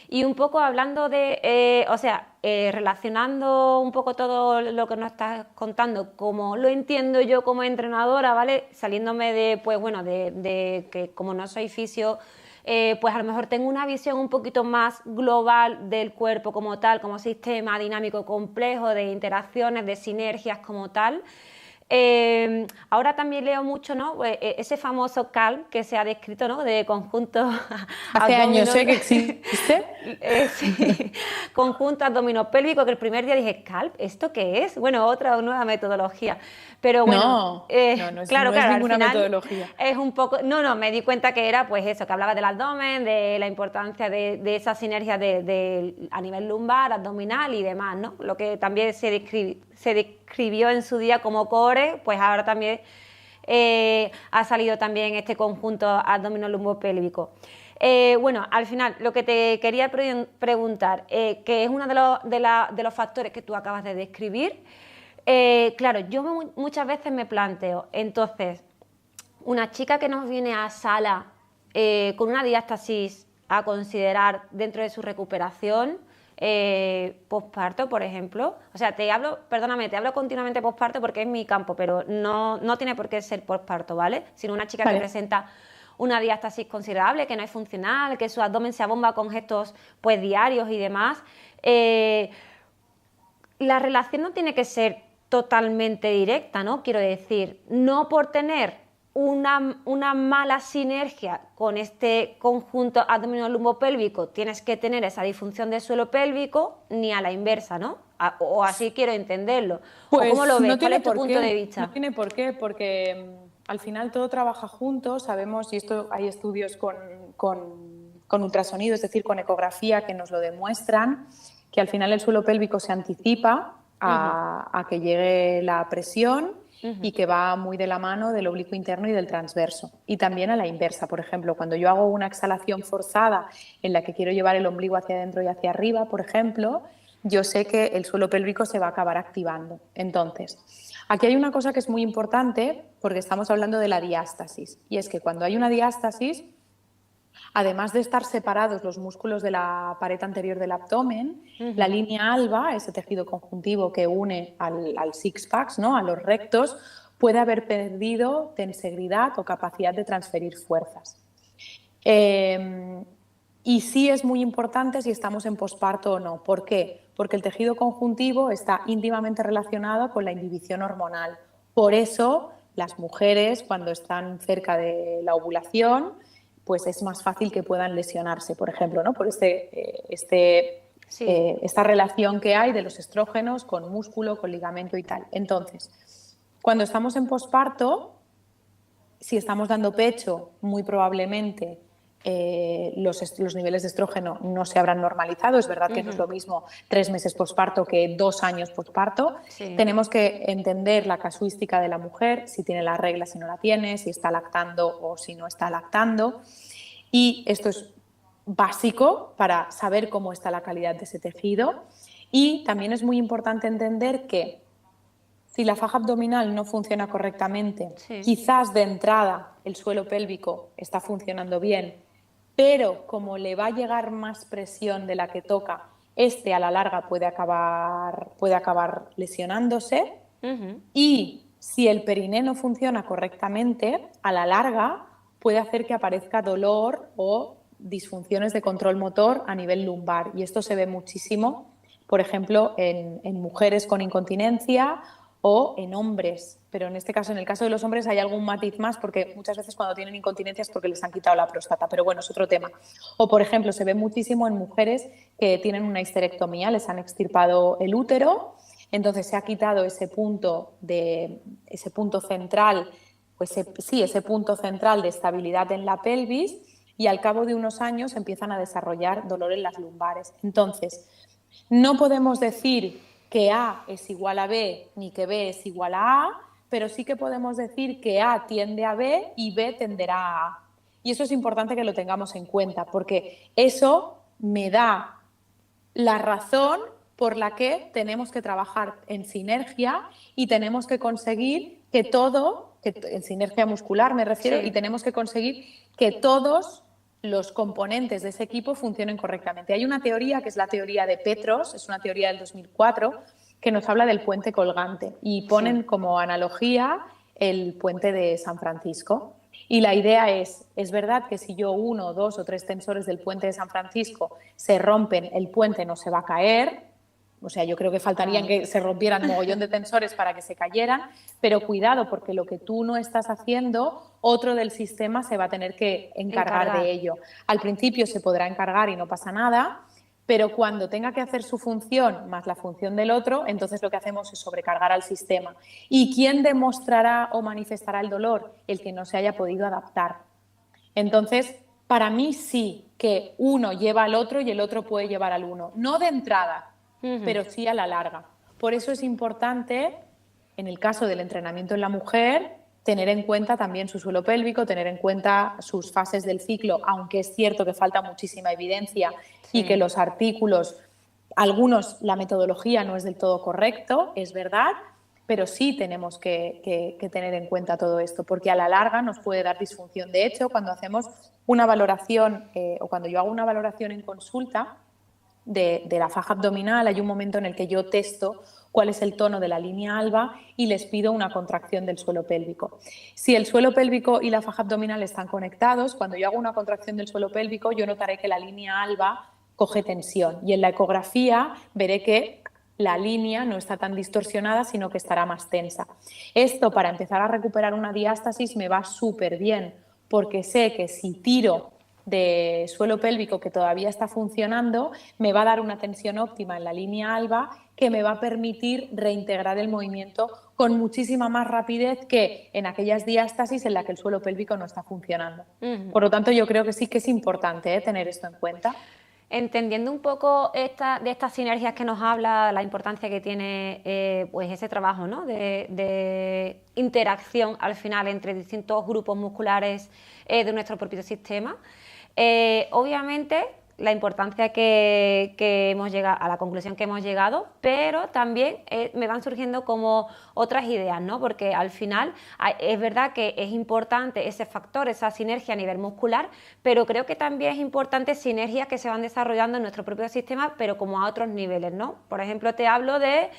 Y un poco hablando de, relacionando un poco todo lo que nos estás contando, como lo entiendo yo como entrenadora, ¿vale? Saliéndome de, pues bueno, de que como no soy fisio, pues a lo mejor tengo una visión un poquito más global del cuerpo como tal, como sistema dinámico complejo de interacciones, de sinergias como tal. Ahora también leo mucho, ¿no? Ese famoso CALM que se ha descrito, ¿no? De conjunto Hace años sé que existe. Sí. Conjunto abdominopélvico, que el primer día dije, ¿CALP? ¿Esto qué es? Bueno, otra nueva metodología. Pero bueno, no es ninguna metodología. Es un poco... No, me di cuenta que era pues eso, que hablaba del abdomen, de la importancia de esa sinergia a nivel lumbar, abdominal y demás, ¿no? Lo que también se describió en su día como core, pues ahora también ha salido también este conjunto abdominolumbo-pélvico. Bueno, al final, lo que te quería preguntar, que es uno de los factores que tú acabas de describir, claro, yo muchas veces me planteo, entonces, una chica que nos viene a sala con una diástasis a considerar dentro de su recuperación, posparto, por ejemplo, o sea, te hablo continuamente posparto porque es mi campo, pero no tiene por qué ser posparto, ¿vale? Sino una chica que presenta una diástasis considerable, que no es funcional, que su abdomen se abomba con gestos pues diarios y demás. La relación no tiene que ser totalmente directa, ¿no? Quiero decir, no por tener una mala sinergia con este conjunto abdominolumbo-pélvico tienes que tener esa disfunción del suelo pélvico, ni a la inversa, ¿no? O así quiero entenderlo. Pues, ¿o cómo lo ves? No ¿Cuál es tu punto de vista? No tiene por qué, porque al final todo trabaja junto, sabemos, y esto hay estudios con ultrasonido, es decir, con ecografía, que nos lo demuestran, que al final el suelo pélvico se anticipa a que llegue la presión y que va muy de la mano del oblicuo interno y del transverso. Y también a la inversa, por ejemplo, cuando yo hago una exhalación forzada en la que quiero llevar el ombligo hacia adentro y hacia arriba, por ejemplo, yo sé que el suelo pélvico se va a acabar activando. Entonces, aquí hay una cosa que es muy importante porque estamos hablando de la diástasis, y es que cuando hay una diástasis, además de estar separados los músculos de la pared anterior del abdomen, la línea alba, ese tejido conjuntivo que une al six-pack, ¿no? A los rectos, puede haber perdido tensegridad o capacidad de transferir fuerzas. Y sí es muy importante si estamos en posparto o no. ¿Por qué? Porque el tejido conjuntivo está íntimamente relacionado con la inhibición hormonal. Por eso, las mujeres, cuando están cerca de la ovulación, pues es más fácil que puedan lesionarse, por ejemplo, ¿no? Por esta relación que hay de los estrógenos con músculo, con ligamento y tal. Entonces, cuando estamos en posparto, si estamos dando pecho, muy probablemente los niveles de estrógeno no se habrán normalizado. Es verdad que no es lo mismo 3 meses posparto que 2 años posparto. Sí. Tenemos que entender la casuística de la mujer, si tiene la regla, si no la tiene, si está lactando o si no está lactando. Y esto es básico para saber cómo está la calidad de ese tejido. Y también es muy importante entender que si la faja abdominal no funciona correctamente, quizás de entrada el suelo pélvico está funcionando bien, pero como le va a llegar más presión de la que toca, a la larga puede acabar lesionándose. Y si el periné no funciona correctamente, a la larga puede hacer que aparezca dolor o disfunciones de control motor a nivel lumbar. Y esto se ve muchísimo, por ejemplo, en mujeres con incontinencia o en hombres, pero en este caso, en el caso de los hombres hay algún matiz más porque muchas veces cuando tienen incontinencia es porque les han quitado la próstata, pero bueno, es otro tema. O por ejemplo, se ve muchísimo en mujeres que tienen una histerectomía, les han extirpado el útero, entonces se ha quitado ese punto central, pues ese punto central de estabilidad en la pelvis, y al cabo de unos años empiezan a desarrollar dolor en las lumbares. Entonces, no podemos decir que A es igual a B ni que B es igual a A, pero sí que podemos decir que A tiende a B y B tenderá a A. Y eso es importante que lo tengamos en cuenta, porque eso me da la razón por la que tenemos que trabajar en sinergia y tenemos que conseguir que todo, en sinergia muscular me refiero, Sí. y tenemos que conseguir que todos los componentes de ese equipo funcionen correctamente. Hay una teoría que es la teoría de Petros, es una teoría del 2004, que nos habla del puente colgante y ponen como analogía el puente de San Francisco. Y la idea es verdad que si yo 1, 2 o 3 tensores del puente de San Francisco se rompen, el puente no se va a caer. O sea, yo creo que faltarían que se rompieran mogollón de tensores para que se cayeran, pero cuidado, porque lo que tú no estás haciendo, otro del sistema se va a tener que encargar de ello. Al principio se podrá encargar y no pasa nada, pero cuando tenga que hacer su función más la función del otro, entonces lo que hacemos es sobrecargar al sistema. ¿Y quién demostrará o manifestará el dolor? El que no se haya podido adaptar. Entonces, para mí sí que uno lleva al otro y el otro puede llevar al uno. No de entrada, pero sí a la larga. Por eso es importante, en el caso del entrenamiento en la mujer, tener en cuenta también su suelo pélvico, tener en cuenta sus fases del ciclo, aunque es cierto que falta muchísima evidencia y que los artículos, algunos, la metodología no es del todo correcto, es verdad, pero sí tenemos que tener en cuenta todo esto, porque a la larga nos puede dar disfunción. De hecho, cuando hacemos una valoración o cuando yo hago una valoración en consulta de la faja abdominal, hay un momento en el que yo testo cuál es el tono de la línea alba y les pido una contracción del suelo pélvico. Si el suelo pélvico y la faja abdominal están conectados, cuando yo hago una contracción del suelo pélvico, yo notaré que la línea alba coge tensión y en la ecografía veré que la línea no está tan distorsionada, sino que estará más tensa. Esto, para empezar a recuperar una diástasis, me va súper bien, porque sé que si tiro de suelo pélvico que todavía está funcionando, me va a dar una tensión óptima en la línea alba que me va a permitir reintegrar el movimiento con muchísima más rapidez que en aquellas diástasis en las que el suelo pélvico no está funcionando. Por lo tanto, yo creo que sí que es importante tener esto en cuenta. Entendiendo un poco de estas sinergias que nos habla, la importancia que tiene pues ese trabajo, ¿no? de interacción al final entre distintos grupos musculares de nuestro propio sistema, obviamente la importancia que hemos llegado, a la conclusión que hemos llegado, pero también me van surgiendo como otras ideas, ¿no? Porque al final es verdad que es importante ese factor, esa sinergia a nivel muscular, pero creo que también es importante sinergias que se van desarrollando en nuestro propio sistema, pero como a otros niveles, ¿no? Por ejemplo, te hablo de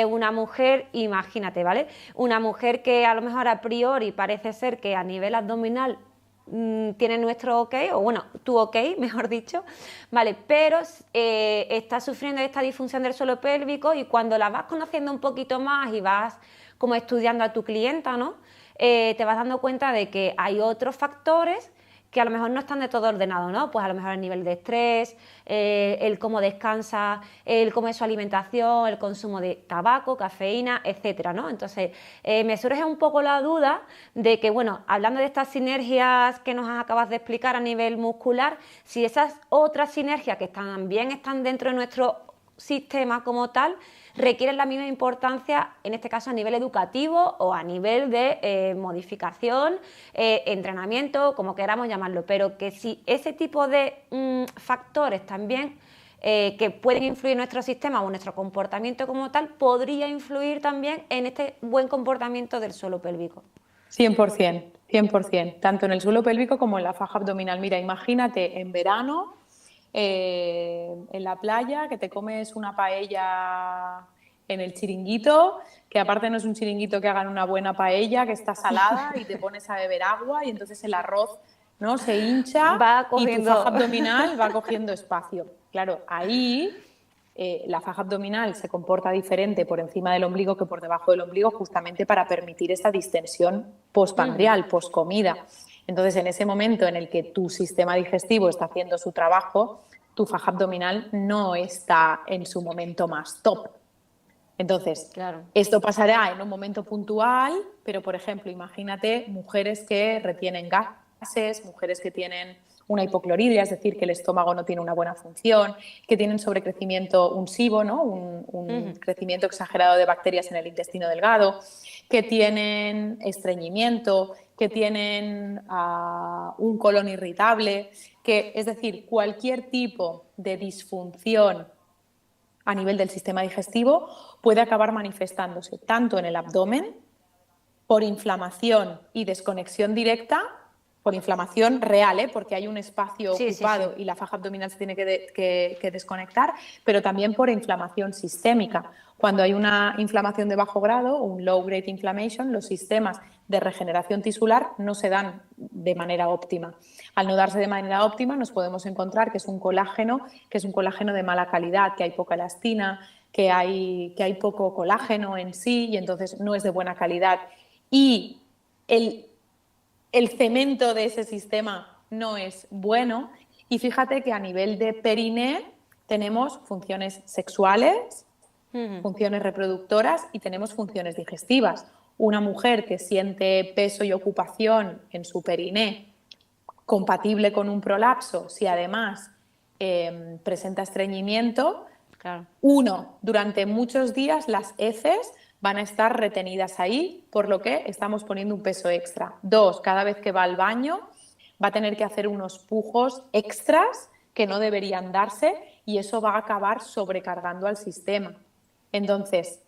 una mujer, imagínate, ¿vale? Una mujer que a lo mejor a priori parece ser que a nivel abdominal tiene nuestro ok, o bueno, tu ok, mejor dicho, vale, pero está sufriendo esta disfunción del suelo pélvico y cuando la vas conociendo un poquito más y vas como estudiando a tu clienta, ¿no? Te vas dando cuenta de que hay otros factores que a lo mejor no están de todo ordenados, ¿no? Pues a lo mejor el nivel de estrés, el cómo descansa, el cómo es su alimentación, el consumo de tabaco, cafeína, etcétera, ¿no? Entonces, me surge un poco la duda de que, bueno, hablando de estas sinergias que nos acabas de explicar a nivel muscular, si esas otras sinergias que también están dentro de nuestro sistema como tal, requieren la misma importancia, en este caso a nivel educativo o a nivel de modificación, entrenamiento, como queramos llamarlo, pero que si ese tipo de factores también que pueden influir en nuestro sistema o en nuestro comportamiento como tal, podría influir también en este buen comportamiento del suelo pélvico. 100%, 100%, tanto en el suelo pélvico como en la faja abdominal. Mira, imagínate en verano, en la playa, que te comes una paella en el chiringuito, que aparte no es un chiringuito que hagan una buena paella, que está salada y te pones a beber agua y entonces el arroz, ¿no?, se hincha y tu faja abdominal va cogiendo espacio. Claro, ahí la faja abdominal se comporta diferente por encima del ombligo que por debajo del ombligo, justamente para permitir esta distensión postprandial, postcomida. Entonces, en ese momento en el que tu sistema digestivo está haciendo su trabajo, tu faja abdominal no está en su momento más top. Entonces, claro, esto pasará en un momento puntual, pero, por ejemplo, imagínate mujeres que retienen gases, mujeres que tienen una hipocloridia, es decir, que el estómago no tiene una buena función, que tienen sobrecrecimiento, un SIBO, ¿no? un crecimiento exagerado de bacterias en el intestino delgado. que tienen estreñimiento, que tienen un colon irritable, es decir, cualquier tipo de disfunción a nivel del sistema digestivo puede acabar manifestándose tanto en el abdomen por inflamación y desconexión directa, por inflamación real, porque hay un espacio ocupado y la faja abdominal se tiene que desconectar, pero también por inflamación sistémica. Cuando hay una inflamación de bajo grado, un low grade inflammation, los sistemas de regeneración tisular no se dan de manera óptima. Al no darse de manera óptima nos podemos encontrar que es un colágeno de mala calidad, que hay poca elastina, que hay poco colágeno en sí y entonces no es de buena calidad. Y el cemento de ese sistema no es bueno. Y fíjate que a nivel de periné tenemos funciones sexuales, funciones reproductoras y tenemos funciones digestivas. Una mujer que siente peso y ocupación en su periné compatible con un prolapso, si además presenta estreñimiento, claro. Durante muchos días las heces van a estar retenidas ahí, por lo que estamos poniendo un peso extra. 2, cada vez que va al baño va a tener que hacer unos pujos extras que no deberían darse y eso va a acabar sobrecargando al sistema. Entonces,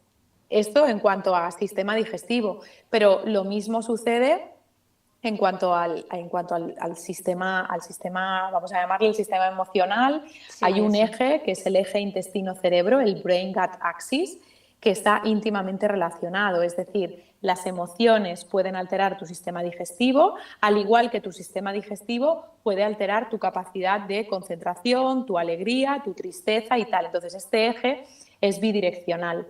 esto en cuanto a sistema digestivo, pero lo mismo sucede en cuanto al sistema, vamos a llamarle el sistema emocional. Hay un eje que es el eje intestino-cerebro, el brain-gut axis, que está íntimamente relacionado, es decir, las emociones pueden alterar tu sistema digestivo, al igual que tu sistema digestivo puede alterar tu capacidad de concentración, tu alegría, tu tristeza y tal. Entonces, este eje es bidireccional.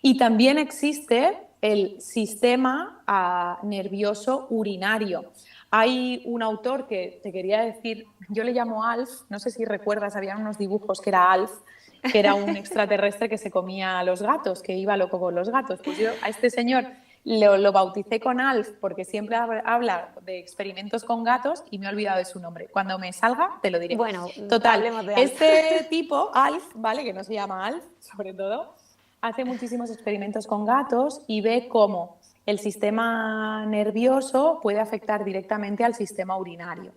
Y también existe el sistema nervioso urinario. Hay un autor que te quería decir, yo le llamo Alf, no sé si recuerdas, había unos dibujos que era Alf, que era un extraterrestre que se comía a los gatos, que iba loco con los gatos. Pues yo a este señor lo bauticé con Alf porque siempre habla de experimentos con gatos y me he olvidado de su nombre. Cuando me salga te lo diré. Bueno, total, hablemos de Alf. este tipo, Alf, ¿vale? Que no se llama Alf, sobre todo, hace muchísimos experimentos con gatos y ve cómo el sistema nervioso puede afectar directamente al sistema urinario.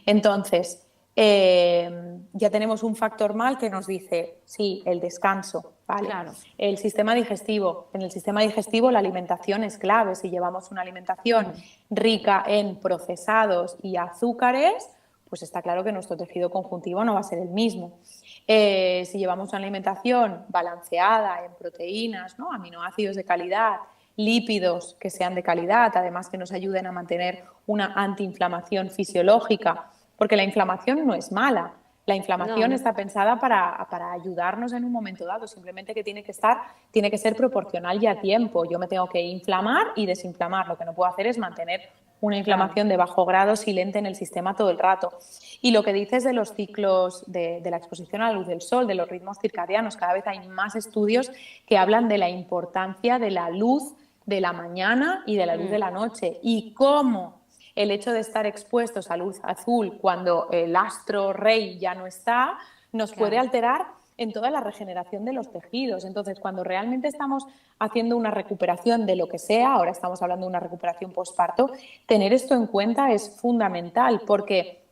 Entonces, ya tenemos un factor mal que nos dice, sí, el descanso, ¿vale? Claro. El sistema digestivo. En el sistema digestivo la alimentación es clave. Si llevamos una alimentación rica en procesados y azúcares, pues está claro que nuestro tejido conjuntivo no va a ser el mismo. Si llevamos una alimentación balanceada en proteínas, ¿no? Aminoácidos de calidad, lípidos que sean de calidad, además que nos ayuden a mantener una antiinflamación fisiológica, porque la inflamación no es mala. La inflamación está pensada para ayudarnos en un momento dado, simplemente que tiene que ser proporcional y a tiempo. Yo me tengo que inflamar y desinflamar. Lo que no puedo hacer es mantener una inflamación de bajo grado silente en el sistema todo el rato. Y lo que dices de los ciclos de la exposición a la luz del sol, de los ritmos circadianos, cada vez hay más estudios que hablan de la importancia de la luz de la mañana y de la luz de la noche y cómo el hecho de estar expuestos a luz azul cuando el astro rey ya no está, nos puede alterar en toda la regeneración de los tejidos. Entonces, cuando realmente estamos haciendo una recuperación de lo que sea, ahora estamos hablando de una recuperación postparto, tener esto en cuenta es fundamental, porque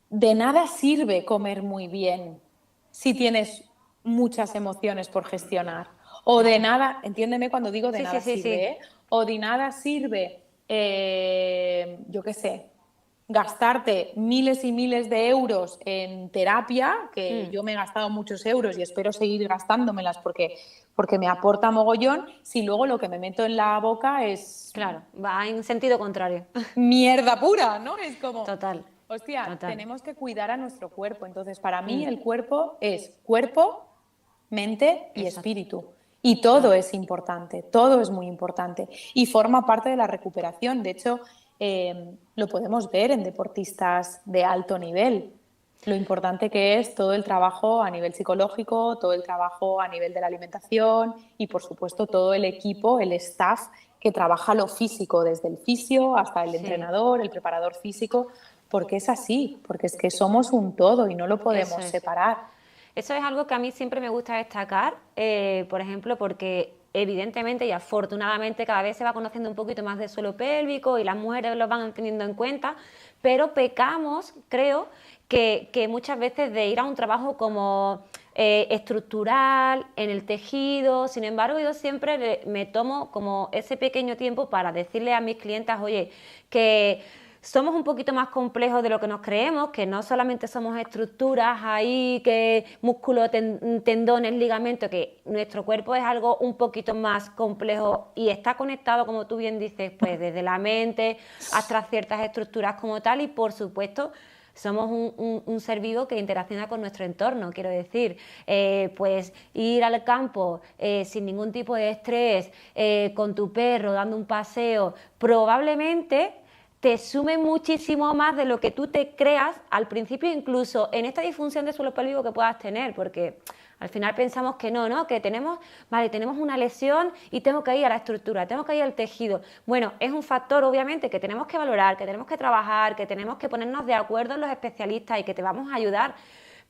de nada sirve comer muy bien si tienes muchas emociones por gestionar. O de nada, entiéndeme cuando digo de nada sirve, o de nada sirve, yo qué sé, gastarte miles y miles de euros en terapia, que yo me he gastado muchos euros y espero seguir gastándomelas porque me aporta mogollón, si luego lo que me meto en la boca es... Claro, va en sentido contrario. Mierda pura, ¿no? Es como... Total. Hostia, Total. tenemos que cuidar a nuestro cuerpo. Entonces, para mí el cuerpo es cuerpo, mente y espíritu. Y todo es importante, todo es muy importante. Y forma parte de la recuperación. De hecho, lo podemos ver en deportistas de alto nivel. Lo importante que es todo el trabajo a nivel psicológico, todo el trabajo a nivel de la alimentación y, por supuesto, todo el equipo, el staff que trabaja lo físico, desde el fisio hasta el entrenador, el preparador físico, porque es así, porque es que somos un todo y no lo podemos separar. Eso es algo que a mí siempre me gusta destacar, por ejemplo, porque evidentemente y afortunadamente cada vez se va conociendo un poquito más del suelo pélvico y las mujeres lo van teniendo en cuenta, pero pecamos, creo, que muchas veces de ir a un trabajo como estructural, en el tejido. Sin embargo, yo siempre me tomo como ese pequeño tiempo para decirle a mis clientas, oye, que somos un poquito más complejos de lo que nos creemos, que no solamente somos estructuras ahí, que músculos, tendones, ligamentos, que nuestro cuerpo es algo un poquito más complejo y está conectado, como tú bien dices, pues desde la mente hasta ciertas estructuras como tal, y por supuesto somos un ser vivo que interacciona con nuestro entorno, quiero decir, pues ir al campo sin ningún tipo de estrés, con tu perro dando un paseo, probablemente te sume muchísimo más de lo que tú te creas al principio, incluso en esta disfunción de suelo pélvico que puedas tener, porque al final pensamos que no, que tenemos una lesión y tengo que ir a la estructura, tengo que ir al tejido. Bueno, es un factor obviamente que tenemos que valorar, que tenemos que trabajar, que tenemos que ponernos de acuerdo en los especialistas y que te vamos a ayudar,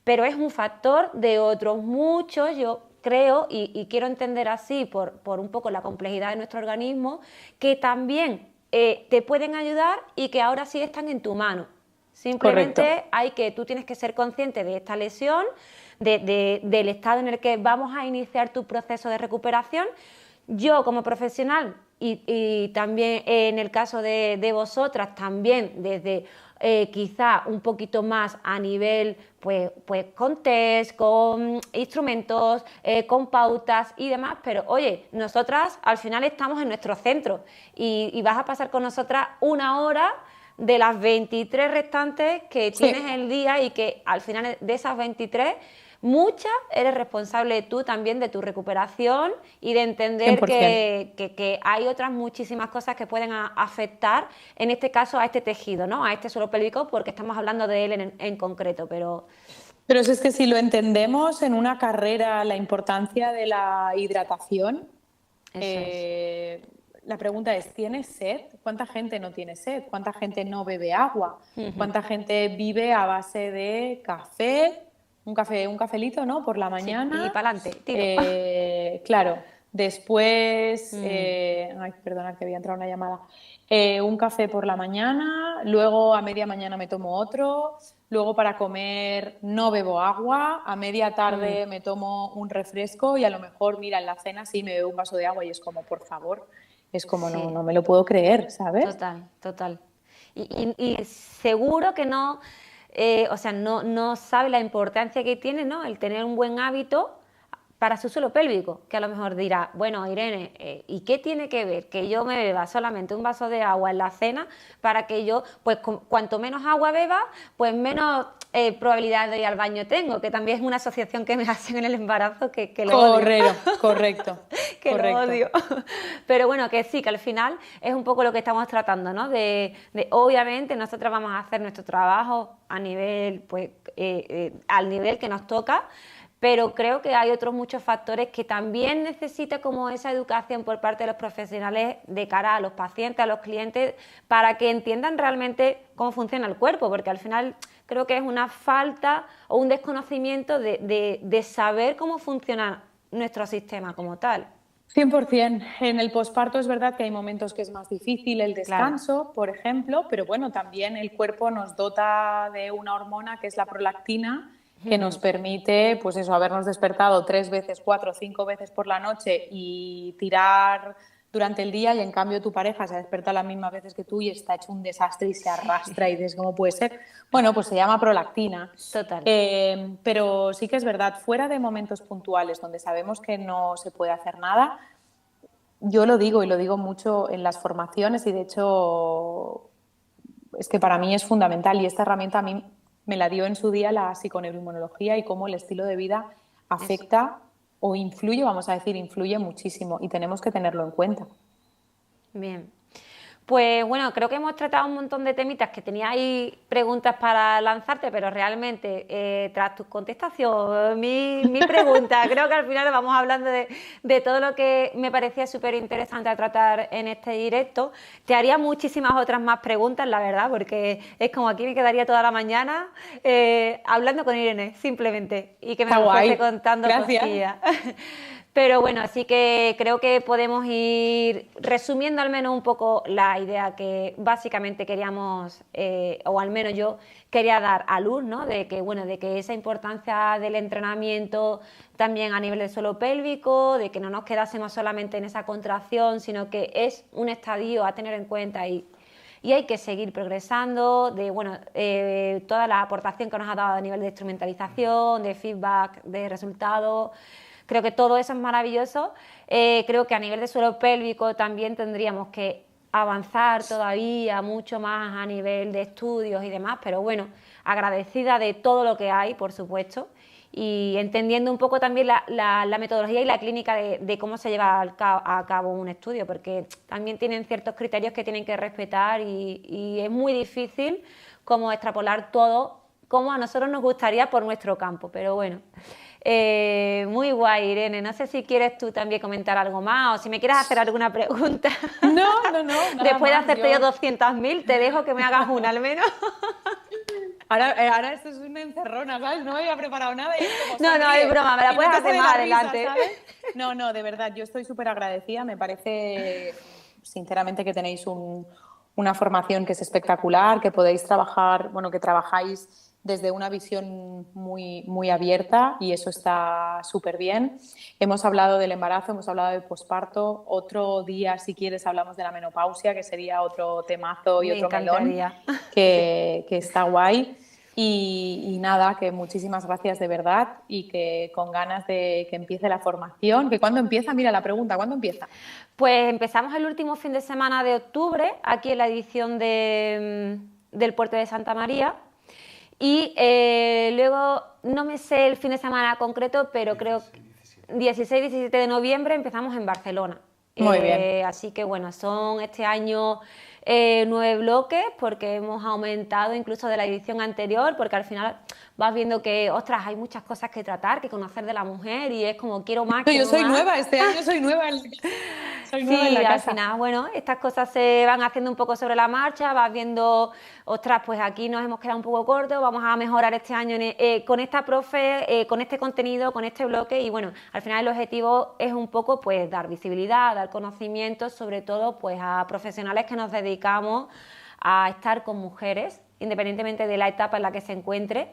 pero es un factor de otros muchos, yo creo, y quiero entender así por un poco la complejidad de nuestro organismo, que también te pueden ayudar y que ahora sí están en tu mano. Simplemente tú tienes que ser consciente de esta lesión, del estado en el que vamos a iniciar tu proceso de recuperación. Yo como profesional y también en el caso de vosotras también desde quizá un poquito más a nivel pues con test, con instrumentos, con pautas y demás, pero oye, nosotras al final estamos en nuestro centro y vas a pasar con nosotras 1 hora de las 23 restantes que tienes el día, y que al final de esas 23 muchas eres responsable tú también de tu recuperación y de entender que hay otras muchísimas cosas que pueden afectar, en este caso a este tejido, ¿no? A este suelo pélvico, porque estamos hablando de él en concreto, pero es que si lo entendemos en una carrera, la importancia de la hidratación, la pregunta es, ¿tienes sed? ¿Cuánta gente no tiene sed? ¿Cuánta gente no bebe agua? ¿Cuánta gente vive a base de café? Un cafelito, ¿no? Por la mañana. Sí, y para adelante, claro. Después, ay, perdona que había entrado una llamada. Un café por la mañana, luego a media mañana me tomo otro, luego para comer no bebo agua, a media tarde me tomo un refresco y a lo mejor, mira, en la cena sí me bebo un vaso de agua y es como, por favor, es como no me lo puedo creer, ¿sabes? Total. Y seguro que no... no sabe la importancia que tiene, ¿no?, el tener un buen hábito para su suelo pélvico, que a lo mejor dirá, bueno, Irene, ¿y qué tiene que ver que yo me beba solamente un vaso de agua en la cena para que yo, pues cuanto menos agua beba, pues menos probabilidad de ir al baño tengo? Que también es una asociación que me hacen en el embarazo que lo odio. Correcto. Lo odio. Pero bueno, que sí, que al final es un poco lo que estamos tratando, ¿no? De obviamente nosotros vamos a hacer nuestro trabajo a nivel, pues, al nivel que nos toca, pero creo que hay otros muchos factores que también necesita como esa educación por parte de los profesionales de cara a los pacientes, a los clientes, para que entiendan realmente cómo funciona el cuerpo, porque al final creo que es una falta o un desconocimiento de saber cómo funciona nuestro sistema como tal. 100%. En el posparto es verdad que hay momentos que es más difícil el descanso, por ejemplo, pero bueno, también el cuerpo nos dota de una hormona que es la prolactina, que nos permite, pues eso, habernos despertado 3 veces, 4, 5 veces por la noche y tirar durante el día, y en cambio tu pareja se ha despertado las mismas veces que tú y está hecho un desastre y se arrastra y dices, ¿cómo puede ser? Bueno, pues se llama prolactina. Total. Pero sí que es verdad, fuera de momentos puntuales donde sabemos que no se puede hacer nada, yo lo digo y lo digo mucho en las formaciones, y de hecho es que para mí es fundamental, y esta herramienta a mí me la dio en su día la psiconeuroinmunología, y cómo el estilo de vida afecta o influye, vamos a decir, influye muchísimo, y tenemos que tenerlo en cuenta. Bien. Pues bueno, creo que hemos tratado un montón de temitas, que tenía ahí preguntas para lanzarte, pero realmente tras tu contestación, mi pregunta, creo que al final vamos hablando de todo lo que me parecía súper interesante a tratar en este directo. Te haría muchísimas otras más preguntas, la verdad, porque es como aquí me quedaría toda la mañana hablando con Irene, simplemente, y que me fuese contando cosillas. Pero bueno, así que creo que podemos ir resumiendo al menos un poco la idea que básicamente queríamos, o al menos yo quería dar a luz, ¿no? De que, bueno, de que esa importancia del entrenamiento también a nivel del suelo pélvico, de que no nos quedásemos solamente en esa contracción, sino que es un estadio a tener en cuenta y hay que seguir progresando, de bueno, toda la aportación que nos ha dado a nivel de instrumentalización, de feedback, de resultados. Creo que todo eso es maravilloso. Creo que a nivel de suelo pélvico también tendríamos que avanzar todavía mucho más a nivel de estudios y demás, pero bueno, agradecida de todo lo que hay, por supuesto, y entendiendo un poco también la metodología y la clínica de cómo se lleva a cabo un estudio, porque también tienen ciertos criterios que tienen que respetar y es muy difícil como extrapolar todo como a nosotros nos gustaría por nuestro campo, pero bueno. Muy guay, Irene. No sé si quieres tú también comentar algo más o si me quieres hacer alguna pregunta. No. Después de hacerte yo 200.000, te dejo que me hagas una al menos. Ahora esto es una encerrona, ¿sabes? No me había preparado nada. Y no, es broma, me la puedes hacer más adelante. No, de verdad, yo estoy súper agradecida. Me parece, sinceramente, que tenéis una formación que es espectacular, que podéis trabajar, bueno, que trabajáis desde una visión muy, muy abierta y eso está súper bien. Hemos hablado del embarazo, hemos hablado del posparto. Otro día, si quieres, hablamos de la menopausia, que sería otro temazo y otro melón que está guay. Y nada, que muchísimas gracias de verdad y que con ganas de que empiece la formación. ¿Que cuándo empieza? Mira la pregunta, ¿cuándo empieza? Pues empezamos el último fin de semana de octubre, aquí en la edición del Puerto de Santa María. Y luego, no me sé el fin de semana concreto, pero creo que 16-17 de noviembre empezamos en Barcelona. Muy bien. Así que bueno, son este año 9 bloques porque hemos aumentado incluso de la edición anterior, porque al final vas viendo que, ostras, hay muchas cosas que tratar, que conocer de la mujer y es como quiero más. Yo soy nueva, este año soy nueva. Sí, al final, bueno, estas cosas se van haciendo un poco sobre la marcha, vas viendo, ostras, pues aquí nos hemos quedado un poco cortos, vamos a mejorar este año con esta profe, con este contenido, con este bloque y bueno, al final el objetivo es un poco pues dar visibilidad, dar conocimiento, sobre todo pues a profesionales que nos dedicamos a estar con mujeres, independientemente de la etapa en la que se encuentre,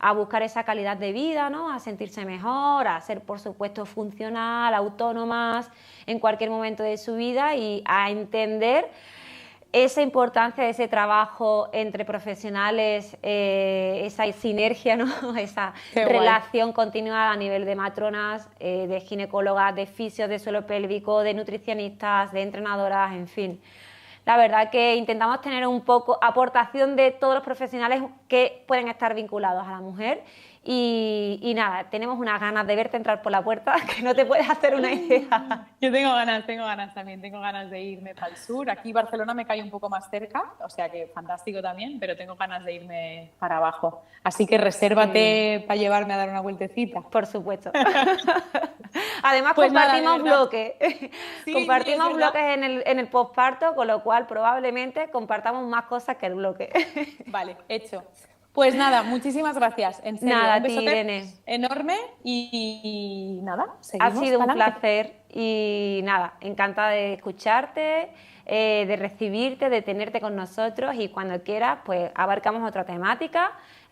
a buscar esa calidad de vida, ¿no? A sentirse mejor, a ser, por supuesto, funcional, autónomas en cualquier momento de su vida y a entender esa importancia de ese trabajo entre profesionales, esa sinergia, ¿no? Esa relación continua a nivel de matronas, de ginecólogas, de fisios de suelo pélvico, de nutricionistas, de entrenadoras, en fin. La verdad que intentamos tener un poco aportación de todos los profesionales que pueden estar vinculados a la mujer y nada, tenemos unas ganas de verte entrar por la puerta que no te puedes hacer una idea. Yo tengo ganas también, tengo ganas de irme para el sur. Aquí Barcelona me cae un poco más cerca, o sea que fantástico también, pero tengo ganas de irme para abajo. Así que resérvate para llevarme a dar una vueltecita. Por supuesto. Además pues compartimos bloques. Sí, compartimos sí, bloques en el posparto, con lo cual probablemente compartamos más cosas que el bloque. Vale, hecho. Pues nada, muchísimas gracias. En serio, nada, un besote Irene. enorme y nada, seguimos. Ha sido un pa'lante. placer y nada, encantada de escucharte, de recibirte, de tenerte con nosotros y cuando quieras, pues abarcamos otra temática